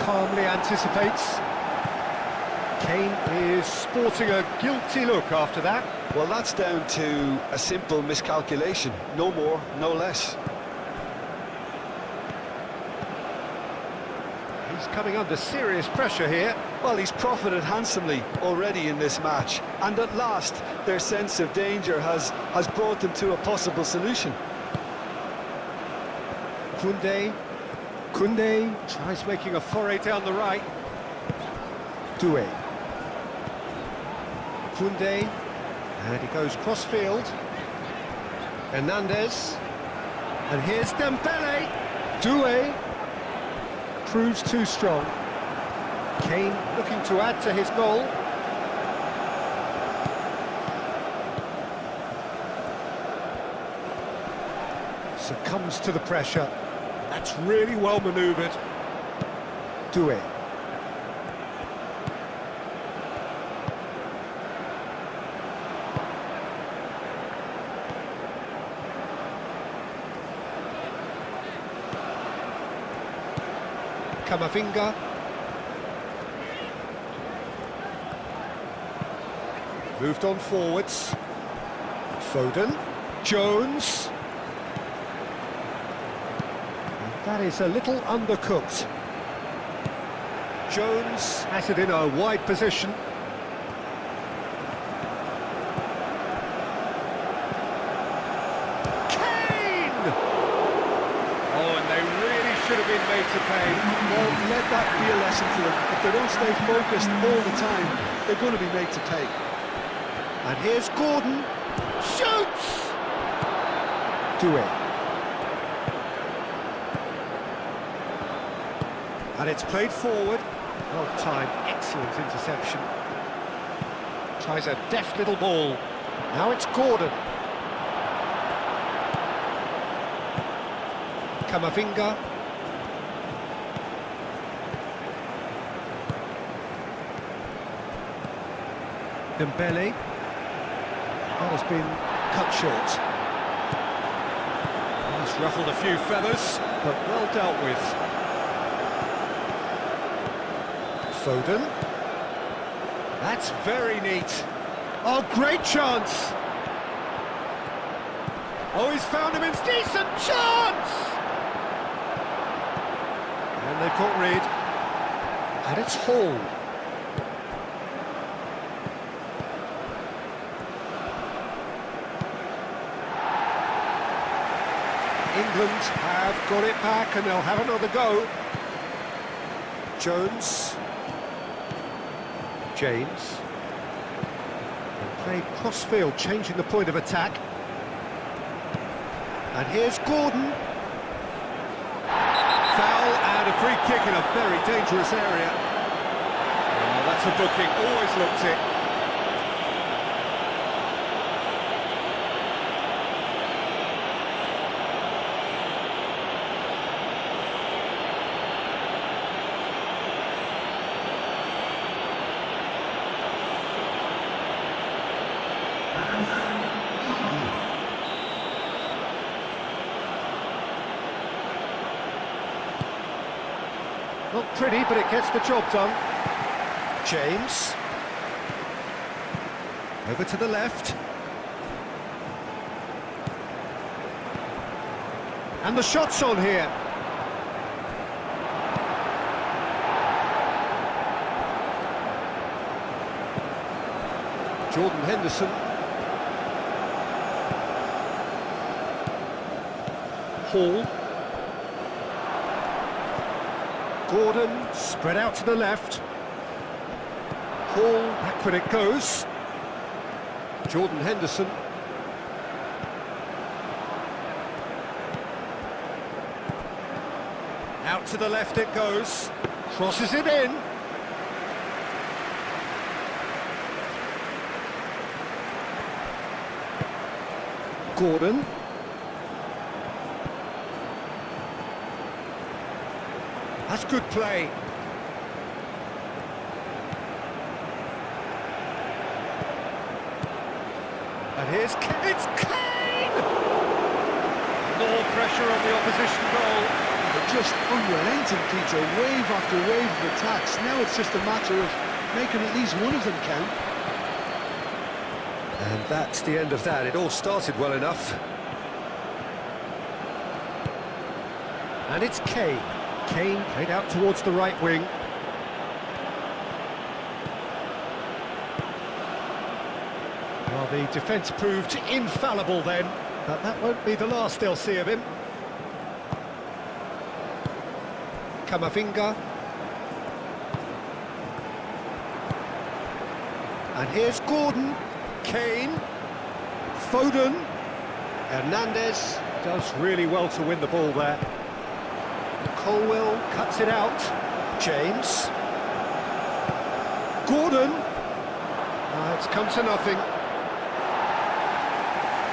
calmly anticipates. Kane is sporting a guilty look after that. Well, that's down to a simple miscalculation. No more, no less. He's coming under serious pressure here. Well, he's profited handsomely already in this match, and at last their sense of danger has brought them to a possible solution. Koundé tries making a foray down the right. Doué. Koundé, and he goes cross-field. Hernandez, and here's Dembele. Doué proves too strong. Kane looking to add to his goal. Succumbs to the pressure. That's really well manoeuvred. Doué. Camavinga. Moved on forwards. Foden. Jones. That is a little undercooked. Jones has it in a wide position. Kane! should have been made to pay. Well, let that be a lesson to them. If they don't stay focused all the time, they're going to be made to pay. And here's Gordon. Shoots! Doué. And it's played forward. Well timed, excellent interception. Tries a deft little ball. Now it's Gordon. Camavinga. Dembele. That has been cut short. He's ruffled a few feathers, but well dealt with. Foden. That's very neat. Oh, great chance! Oh, he's found him in decent chance! And they've got rid. And it's Hall. England have got it back and they'll have another go. Jones. James. And played cross-field, changing the point of attack. And here's Gordon. Foul and a free kick in a very dangerous area. Oh, that's a booking, always looked it. Not pretty, but it gets the job done. James. Over to the left. And the shot's on here. Jordan Henderson. Hall. Gordon, spread out to the left. Hall, back when it goes. Jordan Henderson. Out to the left it goes. Crosses it in. Gordon. That's good play. And here's it's Kane! More pressure on the opposition goal. They're just unrelenting, Peter. Wave after wave of attacks. Now it's just a matter of making at least one of them count. And that's the end of that. It all started well enough. And it's Kane. Kane played out towards the right wing. Well, the defence proved infallible then, but that won't be the last they'll see of him. Camavinga. And here's Gordon. Kane. Foden. Hernandez does really well to win the ball there. Colwell cuts it out. James. Gordon. It's come to nothing.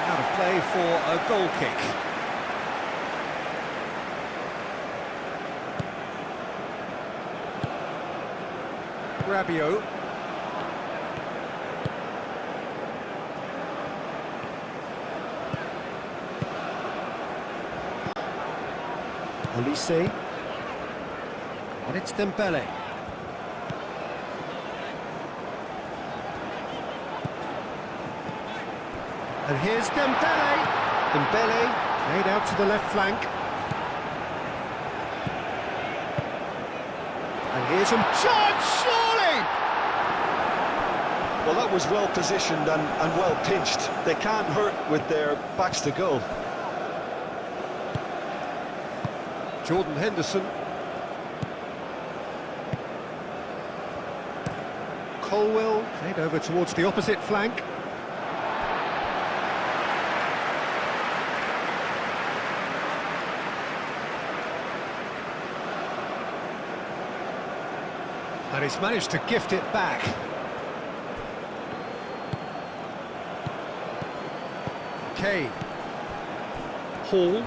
Out of play for a goal kick. Rabiot. Olise. And it's Dembele. And here's Dembele. Dembele played out to the left flank. And here's him. Charge, surely! Well, that was well positioned and well pinched. They can't hurt with their backs to goal. Jordan Henderson. Colwell played over towards the opposite flank. And he's managed to gift it back. Kane. Hall.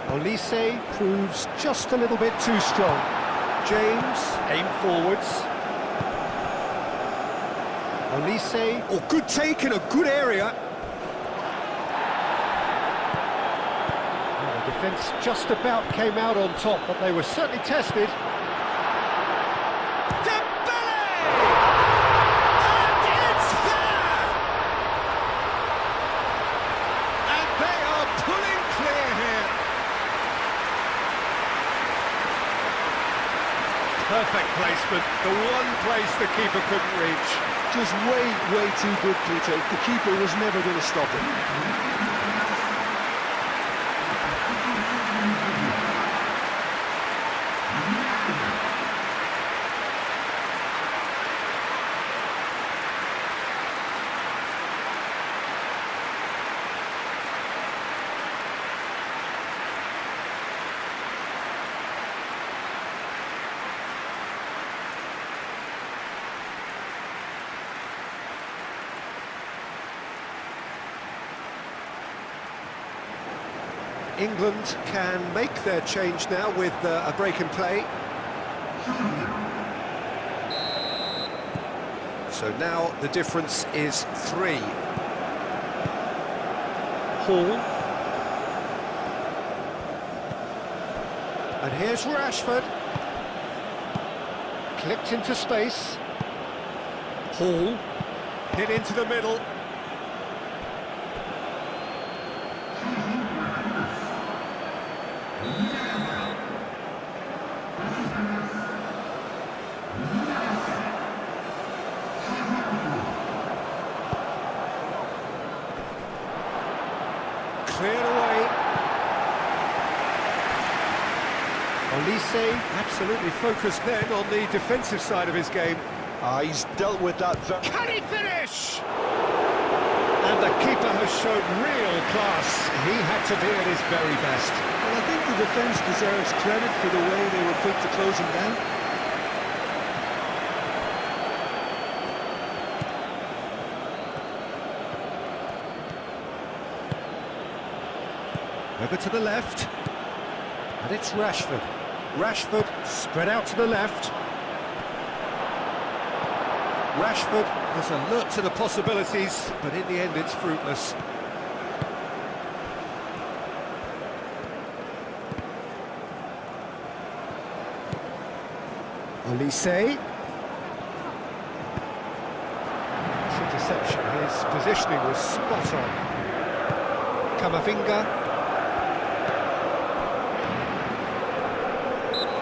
Olise proves just a little bit too strong. James, aim forwards. Olise, oh, good take in a good area. The defence just about came out on top, but they were certainly tested. Perfect placement, the one place the keeper couldn't reach. Just way too good, Peter. The keeper was never going to stop it. England can make their change now with a break in play. So now the difference is 3. Hall. And here's Rashford. Clipped into space. Hall. Hit into the middle. Cleared away. Olise absolutely focused then on the defensive side of his game. He's dealt with that. Can he finish? And the keeper has shown real class. He had to be at his very best. Well, I think the defence deserves credit for the way they were quick to close him down. Over to the left, and it's Rashford. Rashford spread out to the left. Rashford was alert to the possibilities, but in the end it's fruitless. Olise. Interception, his positioning was spot on. Camavinga.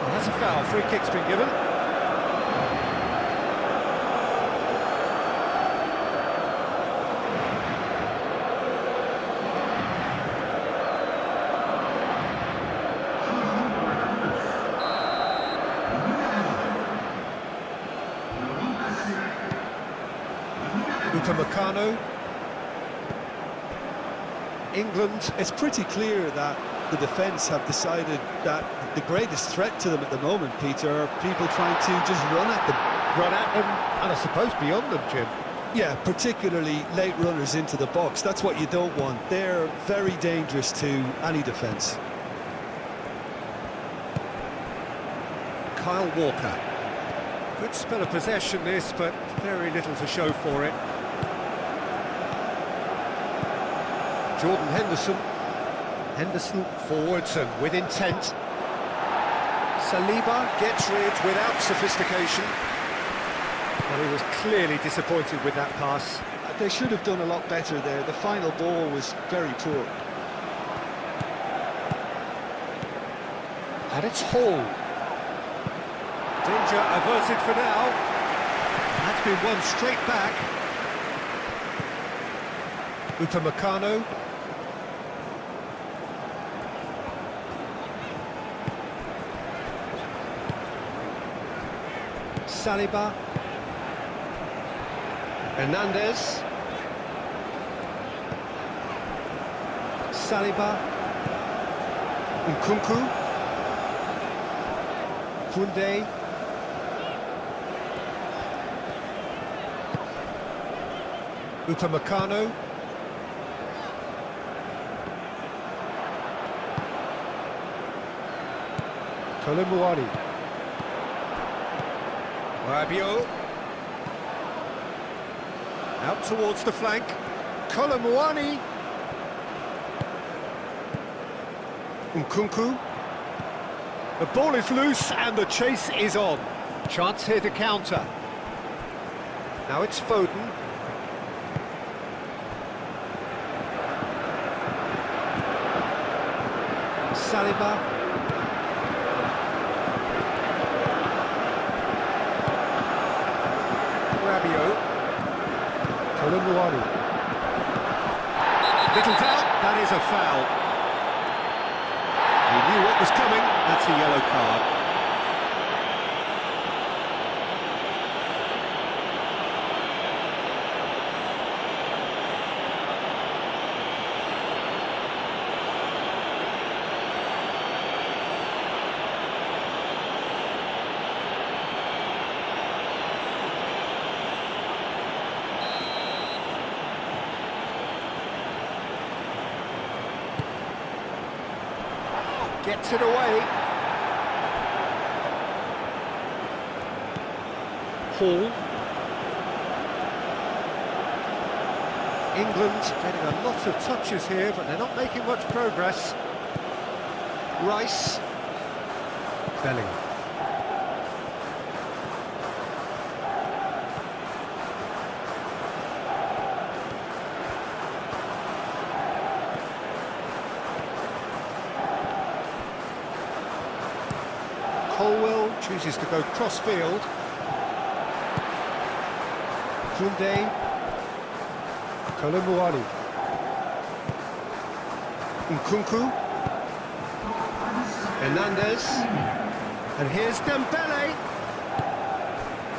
That's a foul, free kick's been given. Upamecano. England. It's pretty clear that the defence have decided that the greatest threat to them at the moment, Peter, are people trying to just run at them. Run at them, and I suppose beyond them, Jim. Yeah, particularly late runners into the box. That's what you don't want. They're very dangerous to any defence. Kyle Walker. Good spell of possession this, but very little to show for it. Jordan Henderson. Henderson forwards and with intent. Saliba gets rid without sophistication. Well, he was clearly disappointed with that pass. They should have done a lot better there. The final ball was very poor. And it's Hall. Danger averted for now. That's been won straight back. Upamecano. Saliba. Hernandez. Saliba. Nkunku. Koundé. Upamecano. Koulibaly. Rabiot. Out towards the flank. Koulibaly. Nkunku. The ball is loose and the chase is on. Chance here to counter. Now it's Foden. Saliba. Rabiot. Koulibaly. Little doubt, that is a foul. He knew what was coming, that's a yellow card. Gets it away. Hall. England getting a lot of touches here, but they're not making much progress. Rice. Bellingham. Colwell chooses to go cross-field. Koundé. Koulibaly. Nkunku. Hernandez. And here's Dembele.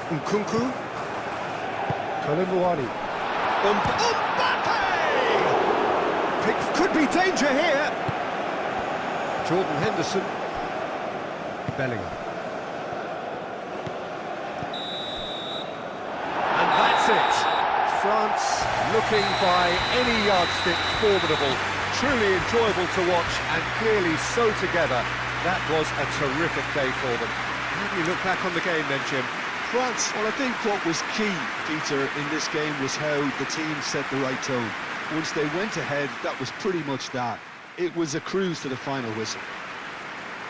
Nkunku. Koulibaly. Mbappe! Could be danger here. Jordan Henderson. Bellingham. And that's it. France looking by any yardstick formidable. Truly enjoyable to watch and clearly so together. That was a terrific day for them. How do you look back on the game then, Jim? France, well, I think what was key, Peter, in this game was how the team set the right tone. Once they went ahead, that was pretty much that. It was a cruise to the final whistle.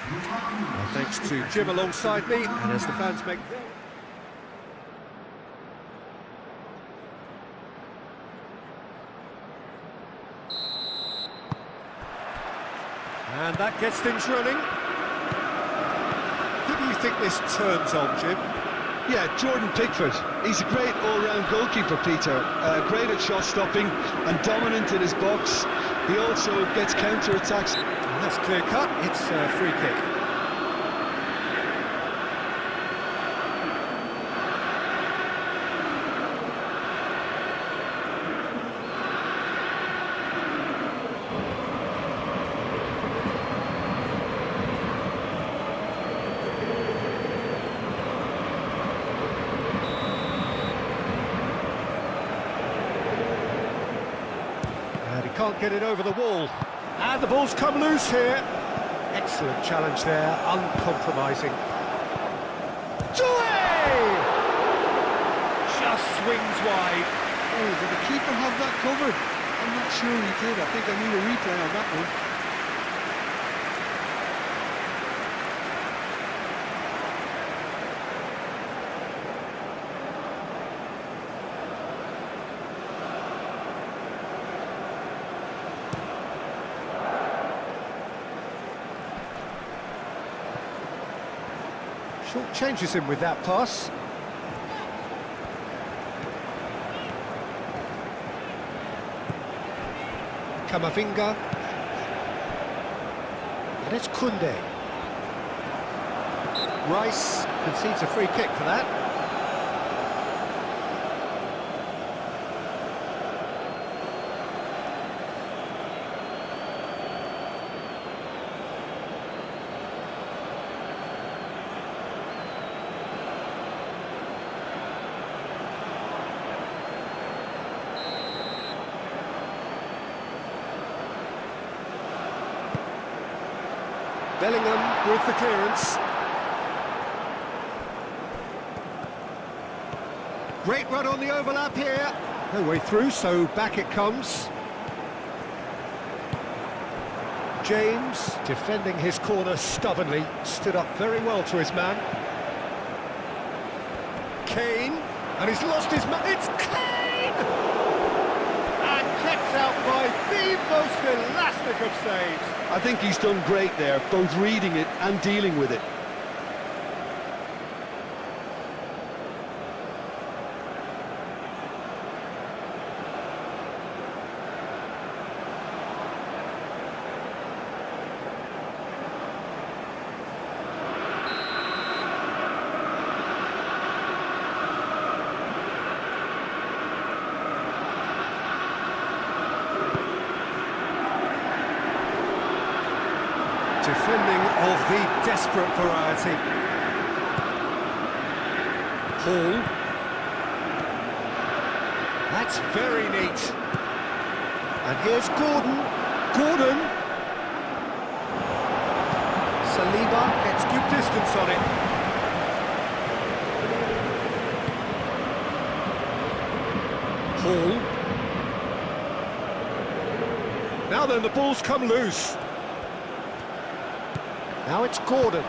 Well, thanks to Jim alongside me, and as the fans make... And that gets things running. Who do you think this turns on, Jim? Yeah, Jordan Pickford. He's a great all-round goalkeeper, Peter. Great at shot stopping and dominant in his box. He also gets counter-attacks. That's clear cut, it's a free kick. And he can't get it over the wall. And the ball's come loose here. Excellent challenge there, uncompromising. Doué! Just swings wide. Oh, did the keeper have that covered? I'm not sure he did. I think I need a replay on that one. Short changes him with that pass. Camavinga. And it's Koundé. Rice concedes a free kick for that. Bellingham with the clearance. Great run on the overlap here. No way through, so back it comes. James, defending his corner stubbornly, stood up very well to his man. Kane, and he's lost his man. It's Kane! And kept out by the most elastic of saves. I think he's done great there, both reading it and dealing with it. Defending of the desperate variety. Hall. That's very neat. And here's Gordon. Gordon. Saliba gets good distance on it. Hall. Now then, the ball's come loose. Now it's Gordon.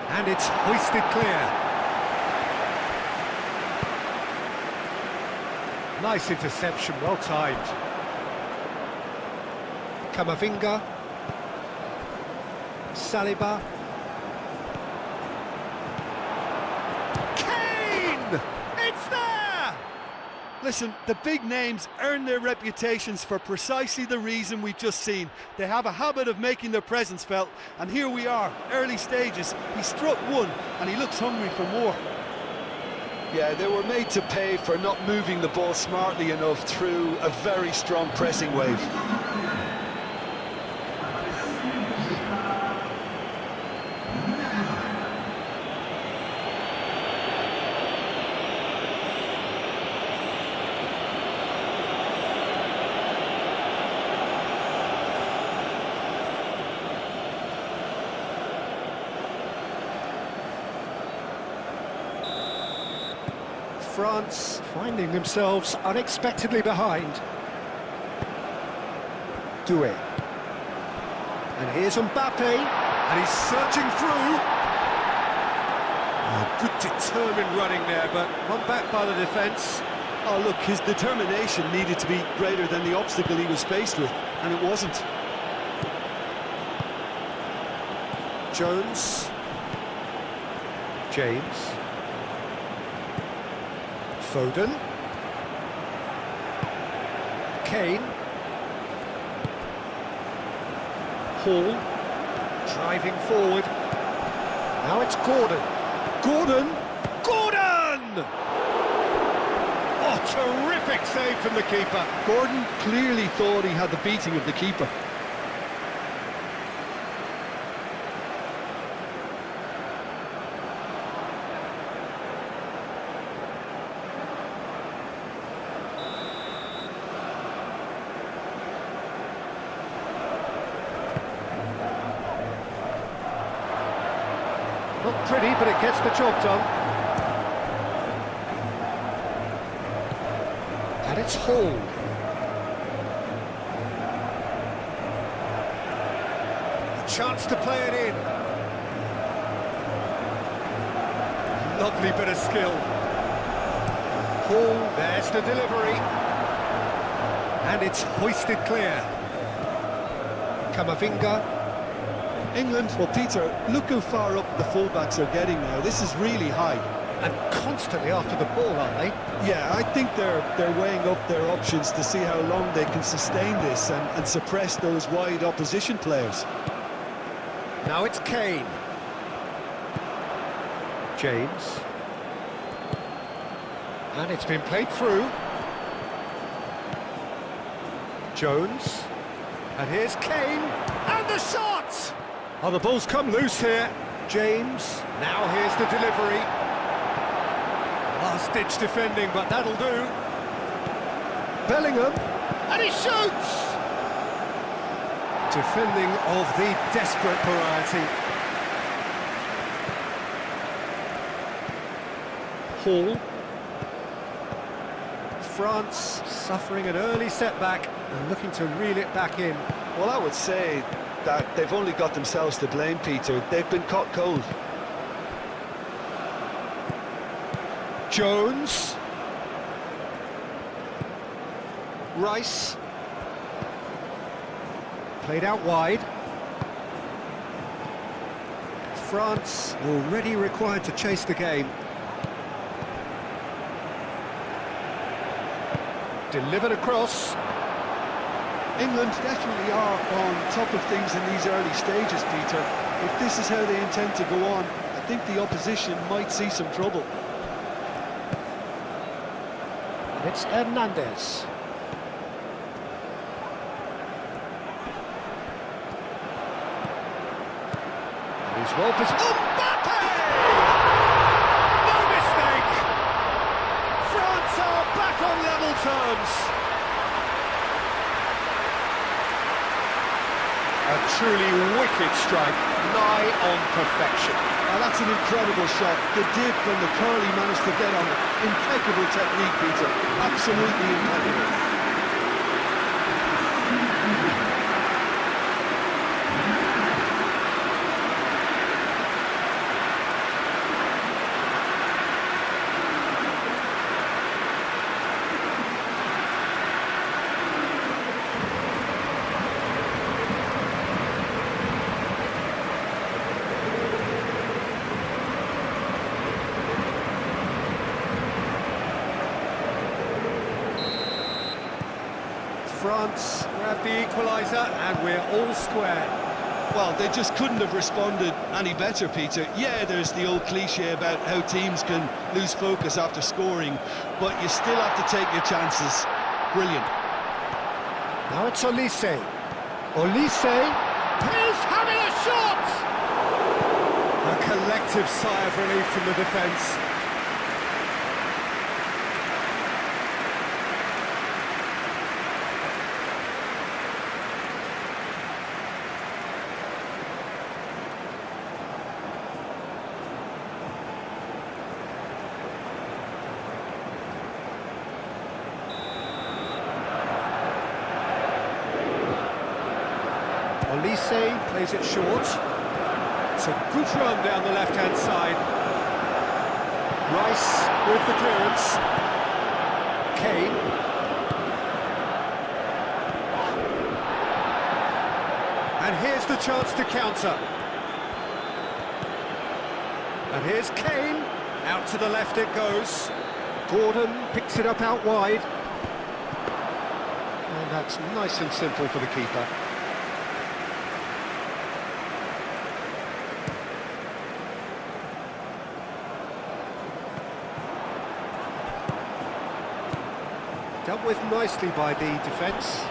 And it's hoisted clear. Nice interception, well timed. Camavinga. Saliba. Kane! It's there! Listen, the big names earn their reputations for precisely the reason we've just seen. They have a habit of making their presence felt, and here we are, early stages. He struck one, and he looks hungry for more. Yeah, they were made to pay for not moving the ball smartly enough through a very strong pressing wave. France finding themselves unexpectedly behind. Doué. And here's Mbappe, and he's searching through. Oh, good determined running there, but one back by the defence. Oh, look, his determination needed to be greater than the obstacle he was faced with, and it wasn't. Jones. James. Foden. Kane. Hall. Driving forward. Now it's Gordon. Gordon! Gordon! Oh, terrific save from the keeper. Gordon clearly thought he had the beating of the keeper. Not pretty, but it gets the job done. And it's Hall. A chance to play it in. Lovely bit of skill. Hall, there's the delivery. And it's hoisted clear. Camavinga. England, well, Peter, look how far up the fullbacks are getting now. This is really high. and constantly after the ball, aren't they? Yeah, I think they're weighing up their options to see how long they can sustain this and suppress those wide opposition players. Now it's Kane. James. And it's been played through. Jones. And here's Kane. And the shot! Oh, the ball's come loose here. James. Now here's the delivery. Last-ditch defending, but that'll do. Bellingham. And he shoots! Defending of the desperate variety. Hall. France suffering an early setback and looking to reel it back in. Well, I would say that they've only got themselves to blame, Peter. They've been caught cold. Jones. Rice. Played out wide. France already required to chase the game. Delivered across. England definitely are on top of things in these early stages, Peter. If this is how they intend to go on, I think the opposition might see some trouble. And it's Hernandez. And he's well positioned. Mbappe! No mistake! France are back on level terms. A truly wicked strike, nigh on perfection. Now that's an incredible shot. The dip and the curl he managed to get on it. Impeccable technique, Peter. Absolutely impeccable. France grab the equaliser and we're all square. Well, they just couldn't have responded any better, Peter. Yeah, there's the old cliche about how teams can lose focus after scoring, but you still have to take your chances. Brilliant. Now it's Olise. Olise. He's having a shot! A collective sigh of relief from the defence. Olise plays it short. It's a good run down the left-hand side. Rice with the clearance. Kane. And here's the chance to counter. And here's Kane. Out to the left it goes. Gordon picks it up out wide. And that's nice and simple for the keeper. Dealt with nicely by the defence.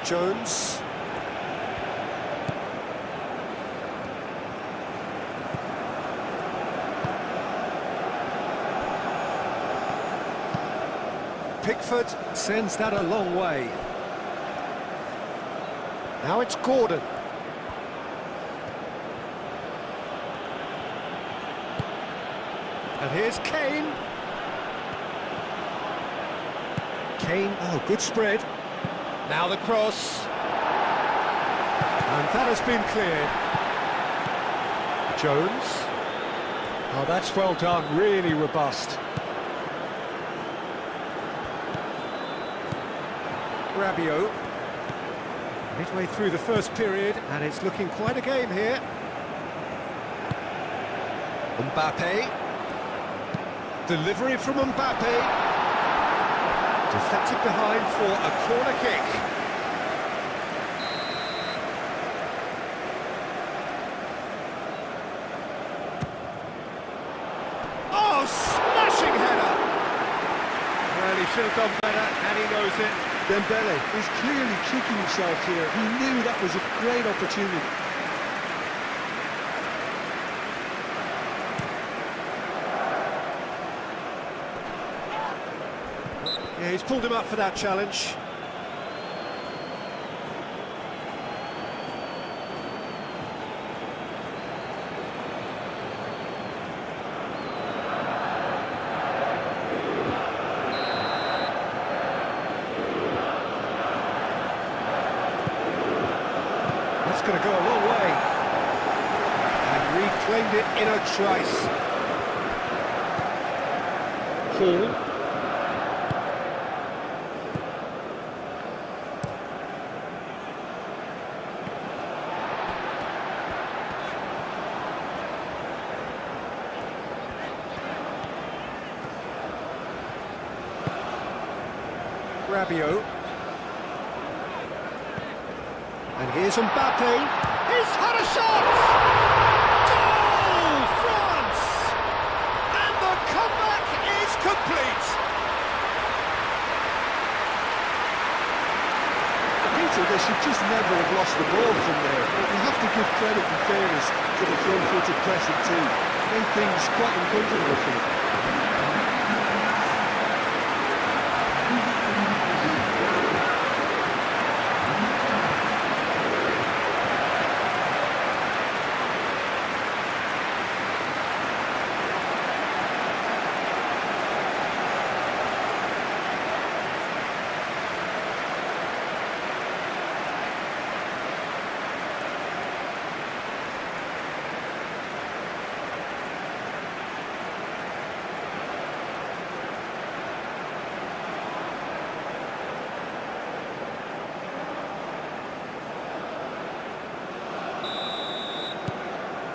Jones. Pickford sends that a long way. Now it's Gordon. And here's Kane. Kane, oh, good spread. Now the cross. And that has been cleared. Jones. Oh, that's well done, really robust. Rabiot. Midway through the first period, and it's looking quite a game here. Mbappe. Delivery from Mbappe. Deflected behind for a corner kick. Oh, smashing header! Well, he should have done better, and he knows it. Dembele is clearly kicking himself here. He knew that was a great opportunity. Yeah, he's pulled him up for that challenge. That's going to go a long way. And reclaimed it in a trice. Hall. Rabiot. And here's Mbappe. He's had a shot! Goal, France! And the comeback is complete. Peter, they should just never have lost the ball from there. But you have to give credit and fairness to the front-footed pressing too. Made things quite uncomfortable for them.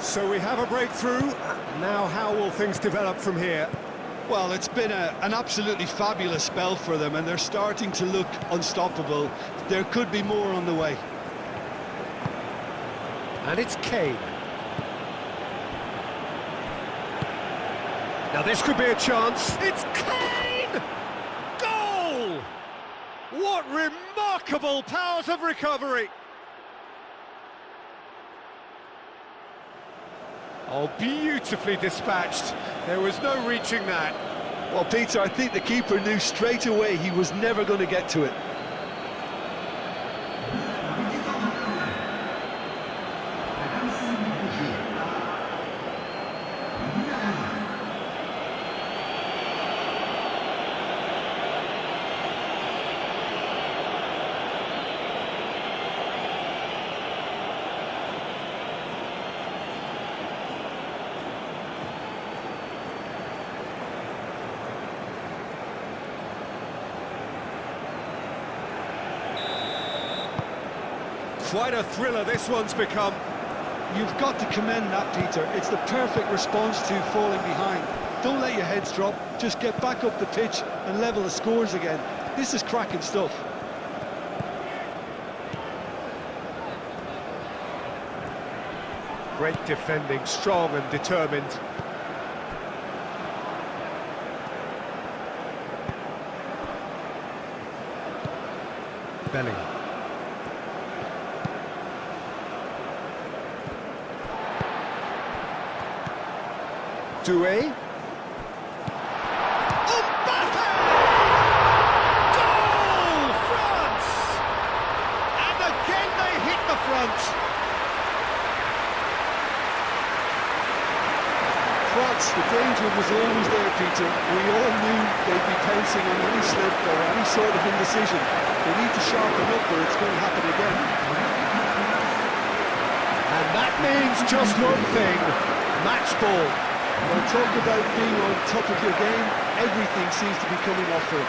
So we have a breakthrough. Now how will things develop from here? Well, it's been an absolutely fabulous spell for them, and they're starting to look unstoppable. There could be more on the way. And it's Kane. Now this could be a chance. It's Kane! Goal! What remarkable powers of recovery! Oh, beautifully dispatched. There was no reaching that. Well, Peter, I think the keeper knew straight away he was never going to get to it. Quite a thriller this one's become. You've got to commend that, Peter. It's the perfect response to falling behind. Don't let your heads drop. Just get back up the pitch and level the scores again. This is cracking stuff. Great defending, strong and determined. Bellingham. Doué. Mbappe! Goal! France! And again they hit the front. France, the danger was always there, Peter. We all knew they'd be pouncing on any slip or any sort of indecision. They need to sharpen up or it's going to happen again. And that means just one thing, match ball. Well, talk about being on top of your game, everything seems to be coming off for him.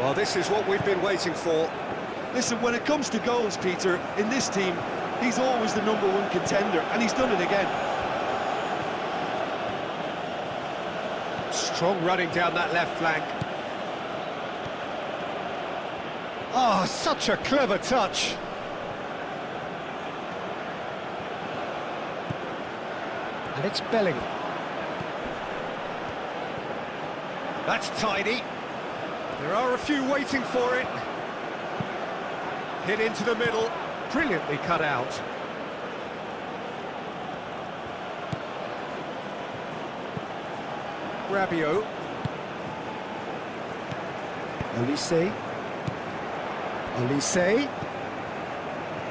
Well, this is what we've been waiting for. Listen, when it comes to goals, Peter, in this team, he's always the #1 contender, and he's done it again. Strong running down that left flank. Oh, such a clever touch. And it's Bellingham. That's tidy. There are a few waiting for it. Hit into the middle. Brilliantly cut out. Rabiot. Olise. Olise.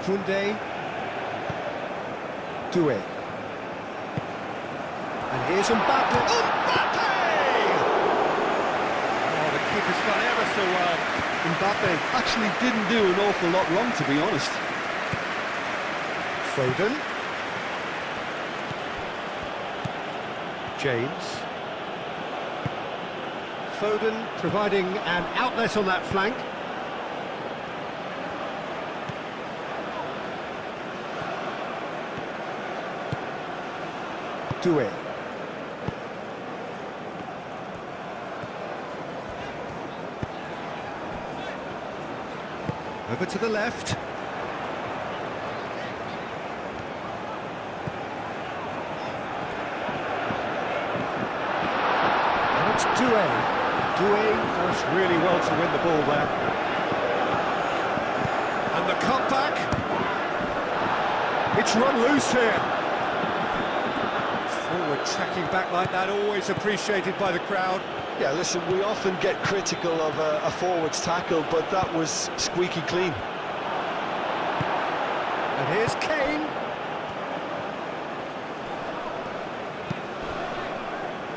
Koundé. Doué. And here's Mbappe. Mbappe! Oh, the keeper's gone ever so well. Mbappe actually didn't do an awful lot wrong, to be honest. Foden. James. Foden providing an outlet on that flank. Doué. Over to the left. And it's Doué. Doué does really well to win the ball there. And the cutback. It's run loose here. Forward tracking back like that, always appreciated by the crowd. Yeah, listen, we often get critical of a forward's tackle, but that was squeaky clean. And here's Kane.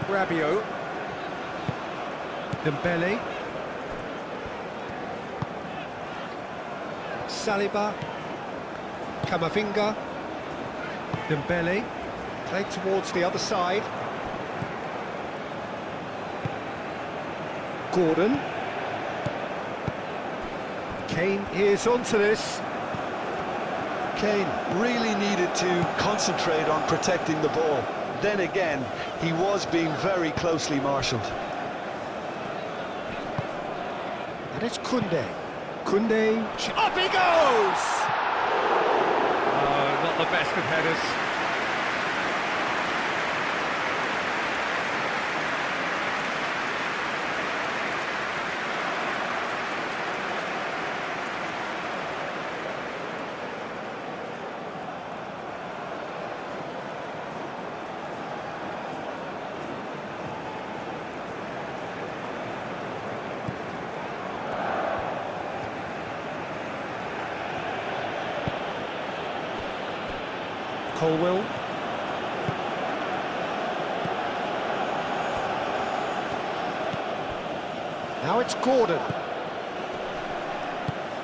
Rabiot. Dembele. Saliba. Camavinga. Dembele. Played towards the other side. Gordon. Kane is onto this. Kane really needed to concentrate on protecting the ball. Then again, he was being very closely marshalled. And it's Koundé. Koundé. Up he goes! Oh, not the best of headers. Colwell. Now it's Gordon.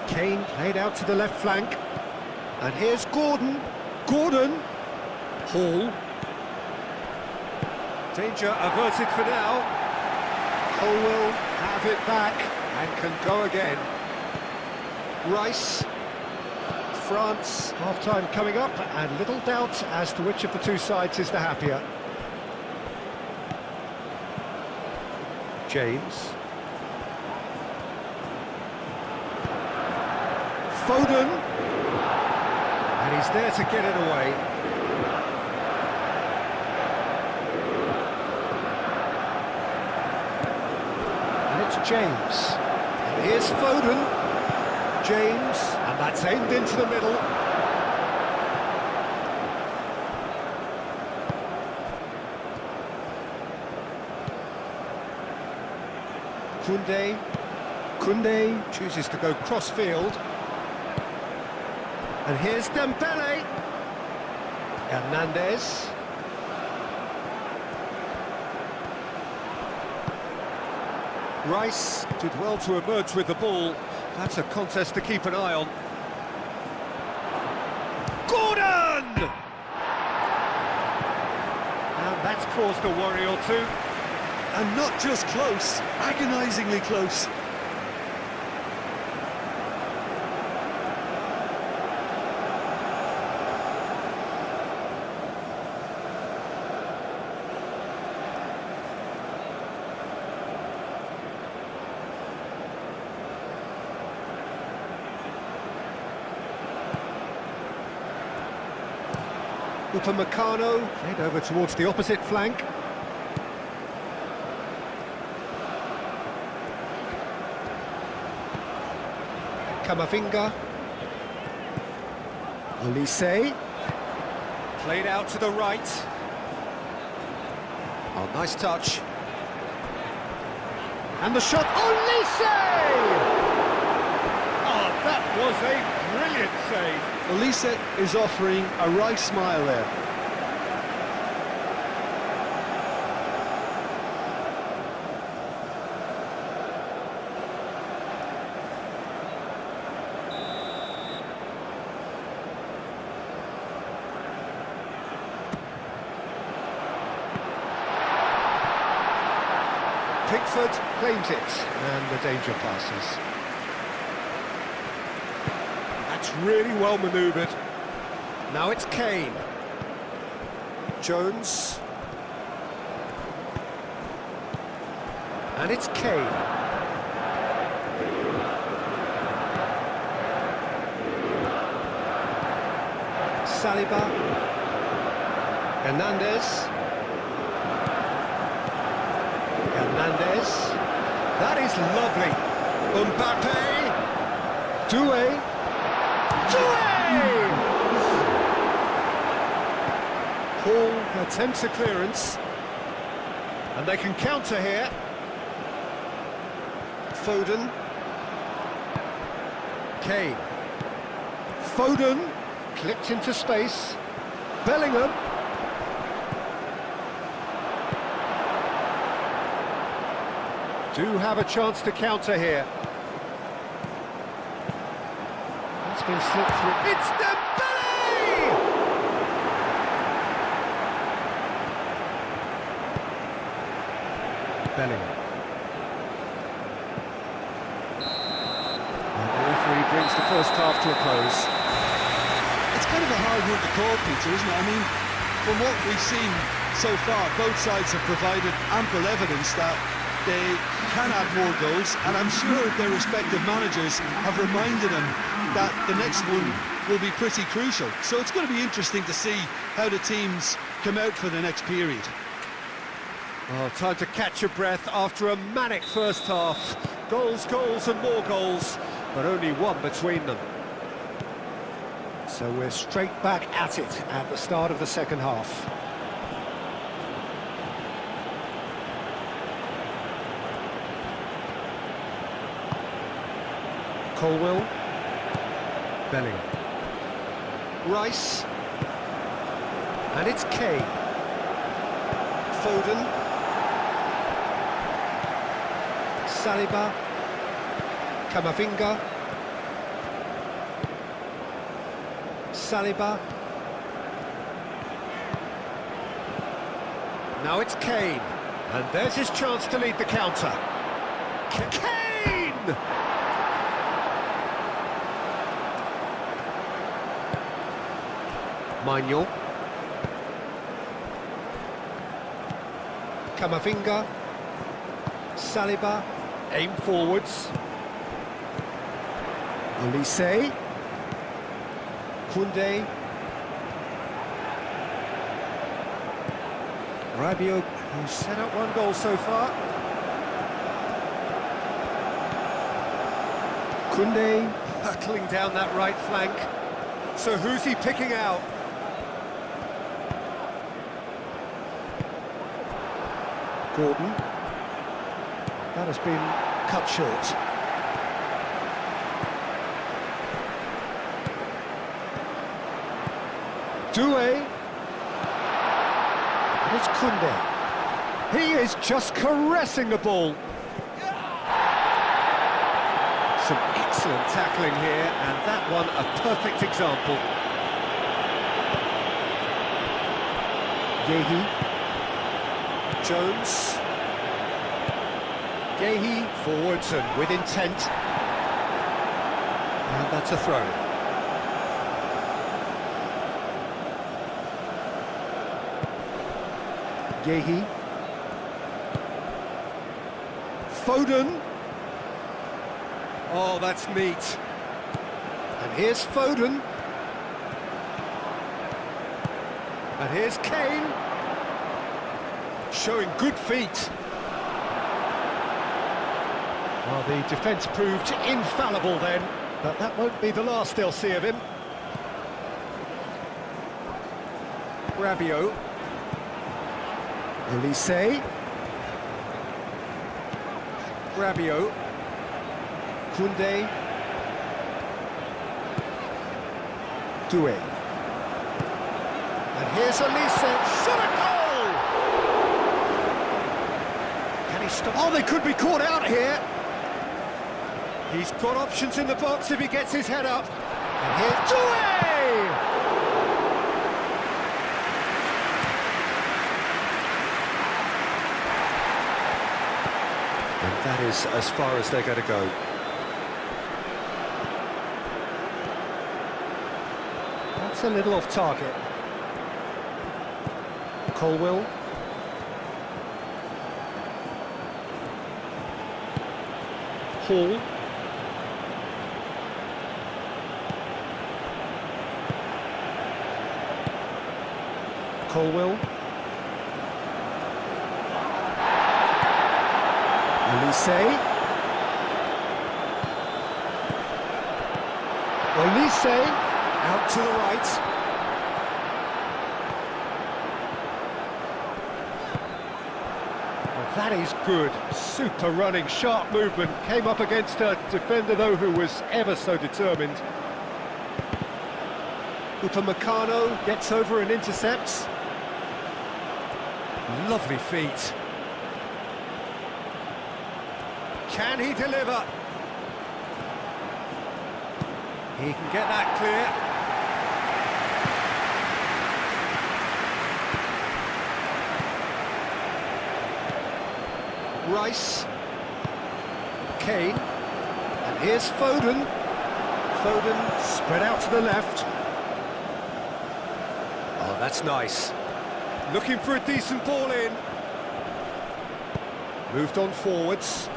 Kane played out to the left flank. And here's Gordon. Gordon. Hall. Danger averted for now. Colwell have it back and can go again. Rice. France, half-time coming up, and little doubt as to which of the two sides is the happier. James. Foden. And he's there to get it away. And it's James. And here's Foden. James, and that's aimed into the middle. Koundé. Koundé chooses to go cross-field. And here's Dembele. Hernandez. Rice did well to emerge with the ball. That's a contest to keep an eye on. Gordon! And that's caused a worry or two. And not just close, agonisingly close. Upamecano, played over towards the opposite flank. Camavinga. Olise. Played out to the right. Oh, nice touch. And the shot, Olise! Oh, that was a brilliant save. Olise is offering a right smile there. Pickford claims it, and the danger passes. That's really well manoeuvred. Now it's Kane. Jones. And it's Kane. Saliba. Hernandez. Hernandez. That is lovely. Mbappe. Doué. Doué! Hall attempts a clearance. And they can counter here. Foden. Kane. Foden. Clipped into space. Bellingham. Do have a chance to counter here. It's been slipped through. It's Dembele! Bellingham. And the referee brings the first half to a close. It's kind of a hard one to call, Peter, isn't it? I mean, from what we've seen so far, both sides have provided ample evidence that they can add more goals, and I'm sure their respective managers have reminded them that the next one will be pretty crucial. So it's going to be interesting to see how the teams come out for the next period. Oh, time to catch your breath after a manic first half. Goals, goals and more goals, but only one between them. So we're straight back at it at the start of the second half. Colwell. Bellingham. Rice. And it's Kane. Foden. Saliba. Camavinga. Saliba. Now it's Kane. And there's his chance to lead the counter. Kane! Manuel. Camavinga. Saliba. Aim forwards. Olise. Koundé. Rabiot, who's set up one goal so far. Koundé hurtling down that right flank. So who's he picking out? Gordon. That has been cut short. Doué. And it's Koundé. He is just caressing the ball. Some excellent tackling here, and that one a perfect example. Yehi. Jones. Yehi forwards and with intent. And that's a throw. Yehi. Foden. Oh, that's neat. And here's Foden. And here's Kane. Showing good feet. Well, the defence proved infallible then, but that won't be the last they'll see of him. Rabiot. Olise. Rabiot. Koundé. Doué. And here's Olise. Shot a goal! Can he stop? Oh, they could be caught out here. He's got options in the box if he gets his head up. And here's Doué! And that is as far as they're going to go. That's a little off target. Colwill. Hall. Colwill. Olise. Olise out to the right. Well, that is good. Super running, sharp movement. Came up against a defender, though, who was ever so determined. Upamecano gets over and intercepts. Lovely feet. Can he deliver? He can get that clear. Rice. Kane. And here's Foden. Foden spread out to the left. Oh, that's nice. Looking for a decent ball in. Moved on forwards.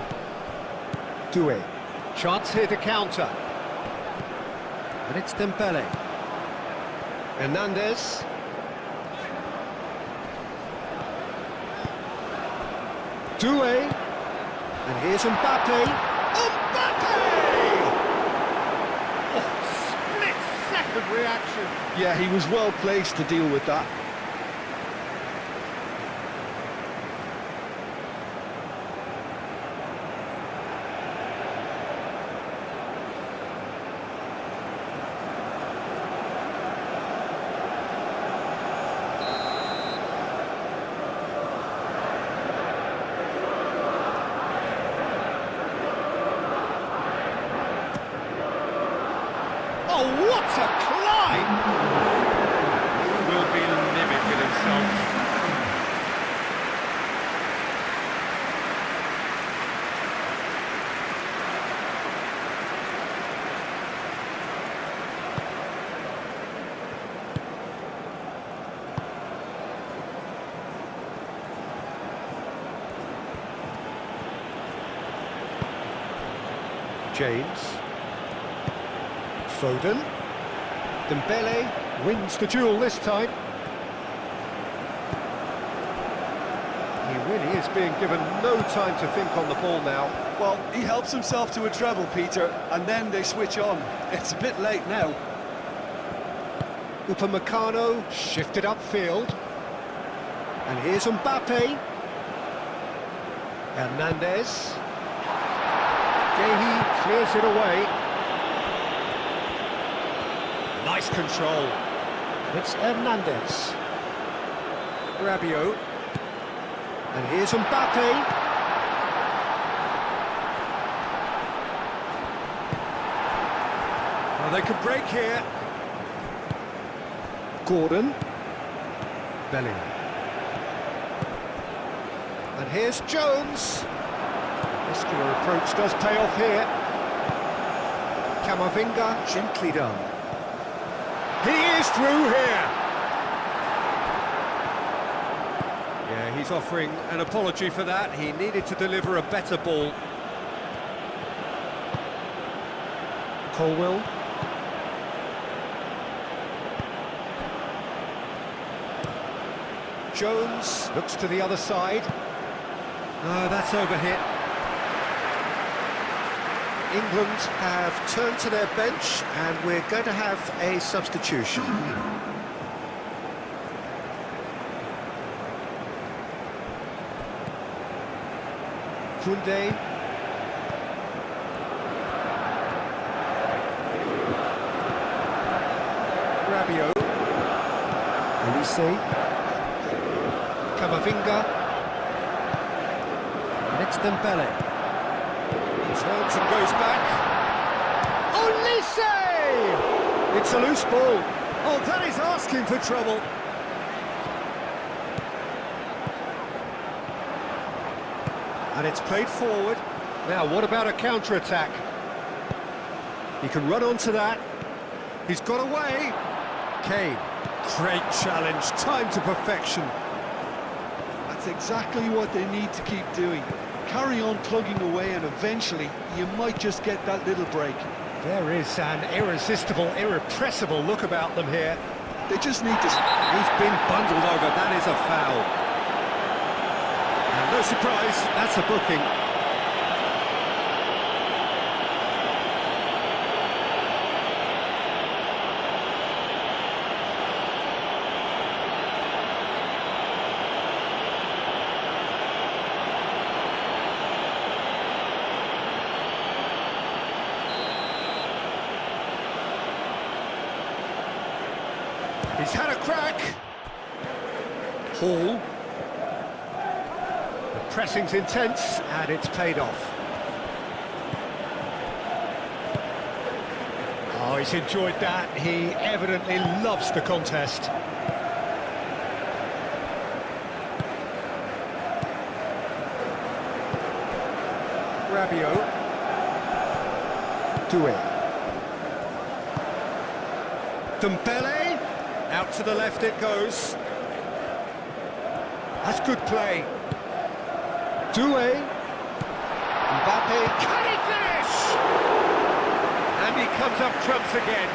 Doué. Chance here to counter. And it's Dembele. Hernandez. Doué. And here's Mbappe. Mbappe! Oh, split-second reaction. Yeah, he was well placed to deal with that. Oh, what a climb! Will be livid with himself. James. Foden. Dembele wins the duel this time. He really is being given no time to think on the ball now. Well, he helps himself to a treble, Peter, and then they switch on. It's a bit late now. Upamecano shifted upfield. And here's Mbappe. Hernandez. Gehi clears it away. Nice control. It's Hernandez. Rabiot. And here's Mbappe. Well, they could break here. Gordon. Bellingham. And here's Jones. Muscular approach does pay off here. Camavinga, gently done. He is through here! Yeah, he's offering an apology for that. He needed to deliver a better ball. Colwill. Jones looks to the other side. No, that's overhit. England have turned to their bench, and we're going to have a substitution. Koundé. Rabiot. Elise. Camavinga. And it's Dembele. Turns and goes back. Olise! It's a loose ball. Oh, that is asking for trouble. And it's played forward. Now, what about a counter-attack? He can run onto that. He's got away. Kane. Great challenge. Time to perfection. That's exactly what they need to keep doing. Carry on plugging away, and eventually you might just get that little break. There is an irresistible, irrepressible look about them here. They just need to... He's been bundled over. That is a foul. And no surprise, that's a booking. He's had a crack. Hall. The pressing's intense, and it's paid off. Oh, he's enjoyed that. He evidently loves the contest. Rabiot. Doué. Dembele. Out to the left it goes. That's good play. Doué. Mbappe. Can he finish? And he comes up trumps again.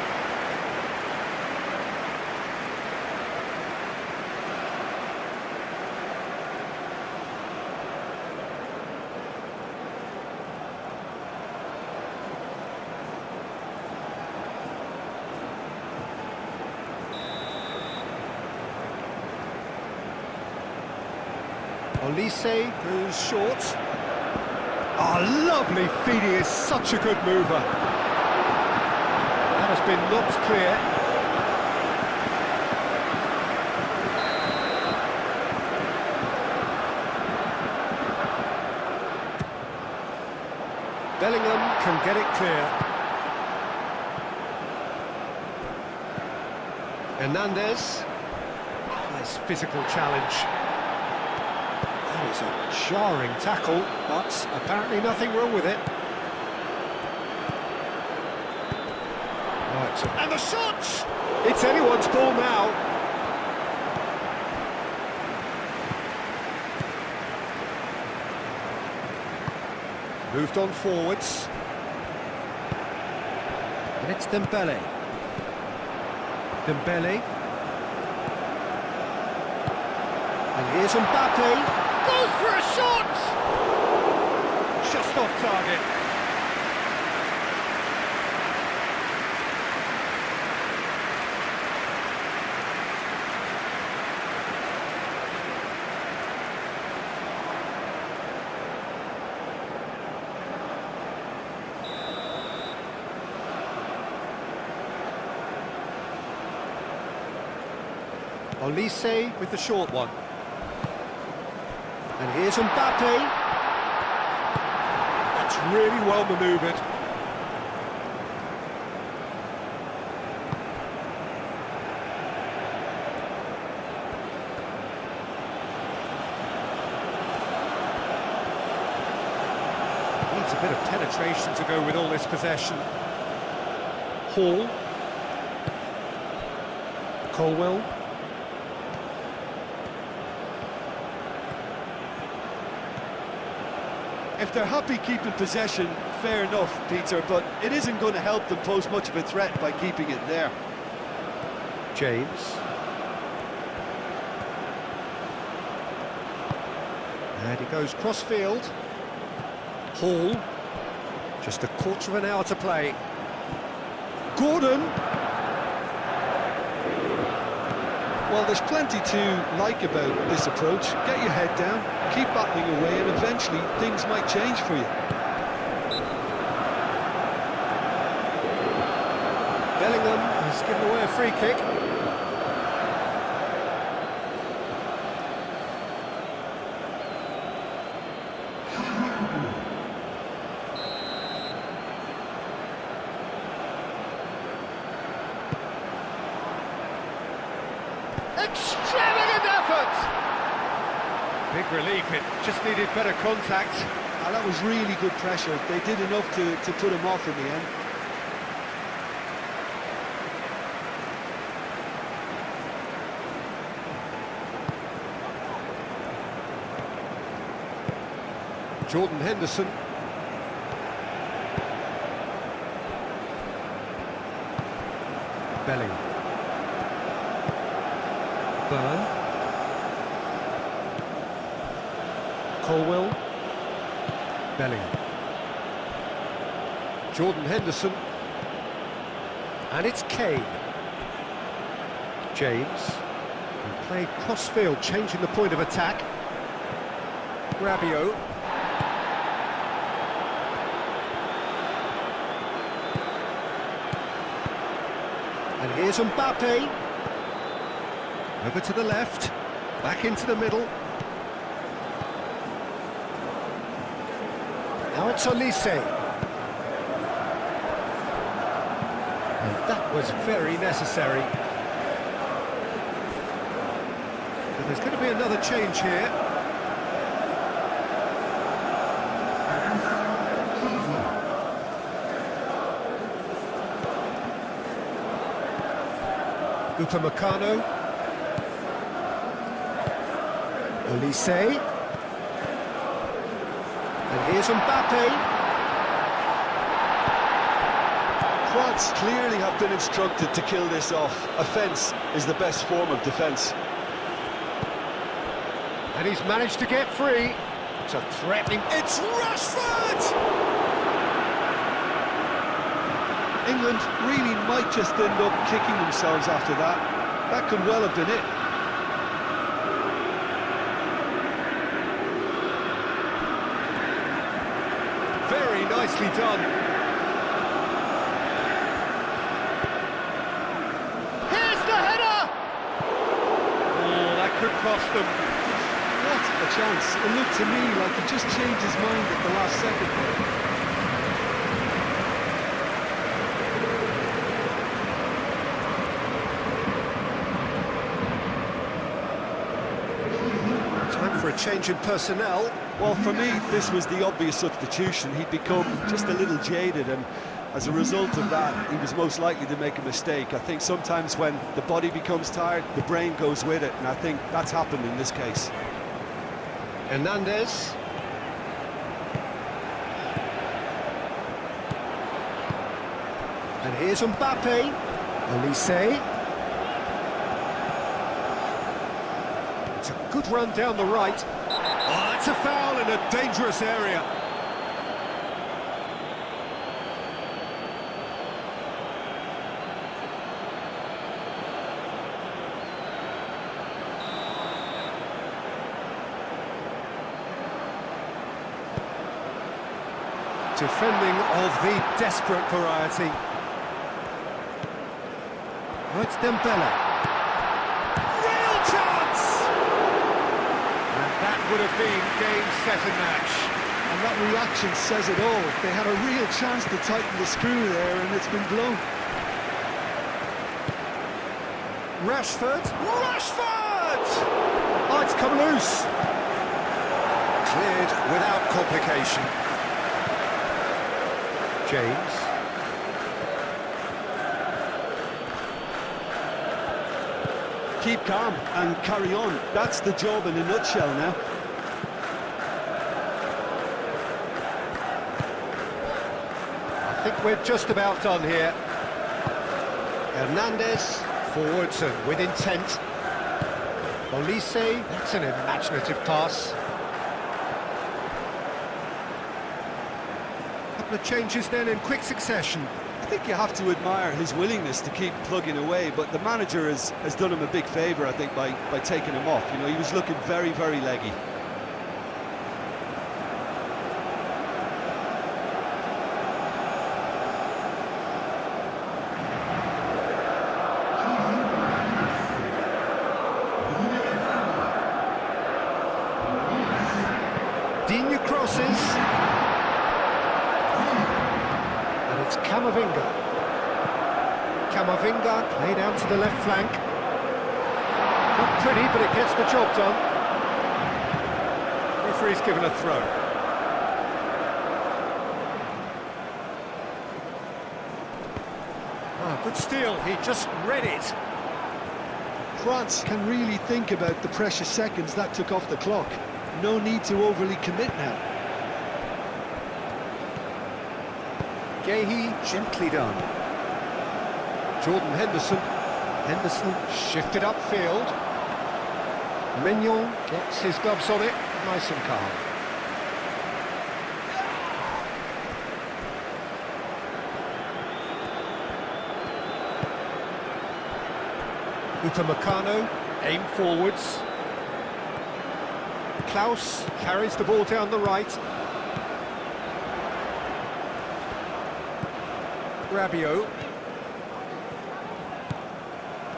Olise goes short. Oh, lovely feed. He is such a good mover. That has been knocked clear. Bellingham can get it clear. Hernandez. Nice physical challenge. That is a jarring tackle, but apparently nothing wrong with it. Right, and the shot! It's anyone's ball now. Moved on forwards. And it's Dembele. Dembele. And here's Mbappe. Goes for a shot! Just off target. Olise with the short one. And here's Mbappe. That's really well manoeuvred. Needs a bit of penetration to go with all this possession. Hall. Colwell. If they're happy keeping possession, fair enough, Peter, but it isn't going to help them pose much of a threat by keeping it there. James. And he goes cross-field. Hall. Just a quarter of an hour to play. Gordon. Well, there's plenty to like about this approach. Get your head down, keep battling away, and eventually things might change for you. Bellingham has given away a free kick. Extravagant effort! Big relief, it just needed better contact. That was really good pressure. They did enough to put him off in the end. Jordan Henderson. Bellingham. Byrne. Colwell. Bellingham. Jordan Henderson. And it's Kane. James. And played cross-field, changing the point of attack. Rabiot. And here's Mbappe. Over to the left, back into the middle. Now it's Olise. And that was very necessary. But there's going to be another change here. Upamecano. Olise. And here's Mbappe. France clearly have been instructed to kill this off. Offence is the best form of defence. And he's managed to get free. It's a threatening... It's Rashford! England really might just end up kicking themselves after that. That could well have been it. Very nicely done. Here's the header! Oh, that could cost them. What a chance. It looked to me like he just changed his mind at the last second. For a change in personnel. Well, for me, this was the obvious substitution. He'd become just a little jaded, and as a result of that, he was most likely to make a mistake. I think sometimes when the body becomes tired, the brain goes with it, and I think that's happened in this case. Hernandez. And here's Mbappe. Olise. Good run down the right. Oh, that's a foul in a dangerous area. Defending of the desperate variety. Oh, it's Dembele. Would have been game, set and match. And that reaction says it all. They had a real chance to tighten the screw there, and it's been blown. Rashford. Rashford! Oh, it's come loose. Cleared without complication. James. Keep calm and carry on. That's the job in a nutshell now. I think we're just about done here. Hernandez, forwards and with intent. Olise, that's an imaginative pass. couple of changes then in quick succession. I think you have to admire his willingness to keep plugging away, but the manager has done him a big favour, I think, by taking him off. You know, he was looking very, very leggy. Digne crosses. And it's Camavinga. Camavinga played out to the left flank. Not pretty, but it gets the job done. Referee's given a throw. Ah, good steal, he just read it. France can really think about the precious seconds that took off the clock. No need to overly commit now. Gehi gently done. Jordan Henderson. Henderson shifted upfield. Mignon gets his gloves on it, nice and calm. Upamecano, aim forwards. Klaus carries the ball down the right. Rabiot.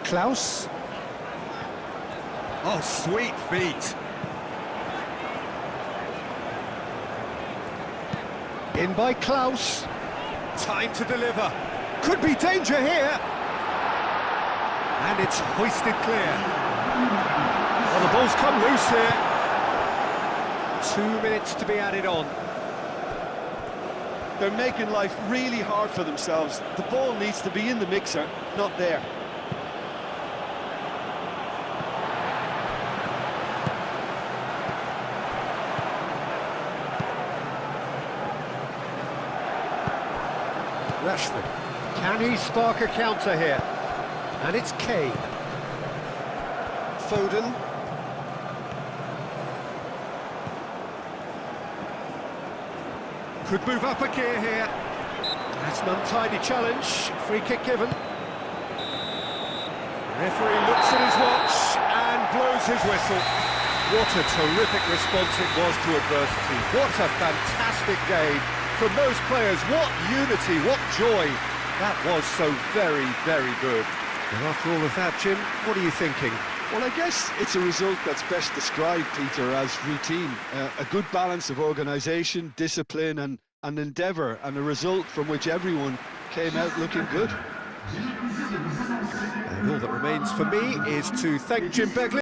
Klaus. Oh, sweet feet. In by Klaus. Time to deliver. Could be danger here. And it's hoisted clear. Well, the ball's come loose here. 2 minutes to be added on. They're making life really hard for themselves. The ball needs to be in the mixer, not there. Rashford. Can he spark a counter here? And it's Kane. Foden. Could move up a gear here. That's an untidy challenge. Free kick given. Referee looks at his watch and blows his whistle. What a terrific response it was to adversity. What a fantastic game from those players. What unity, what joy. That was so very, very good. And after all of that, Jim, what are you thinking? Well, I guess it's a result that's best described, Peter, as routine. A good balance of organisation, discipline and endeavour, and a result from which everyone came out looking good. And all that remains for me is to thank Jim Begley.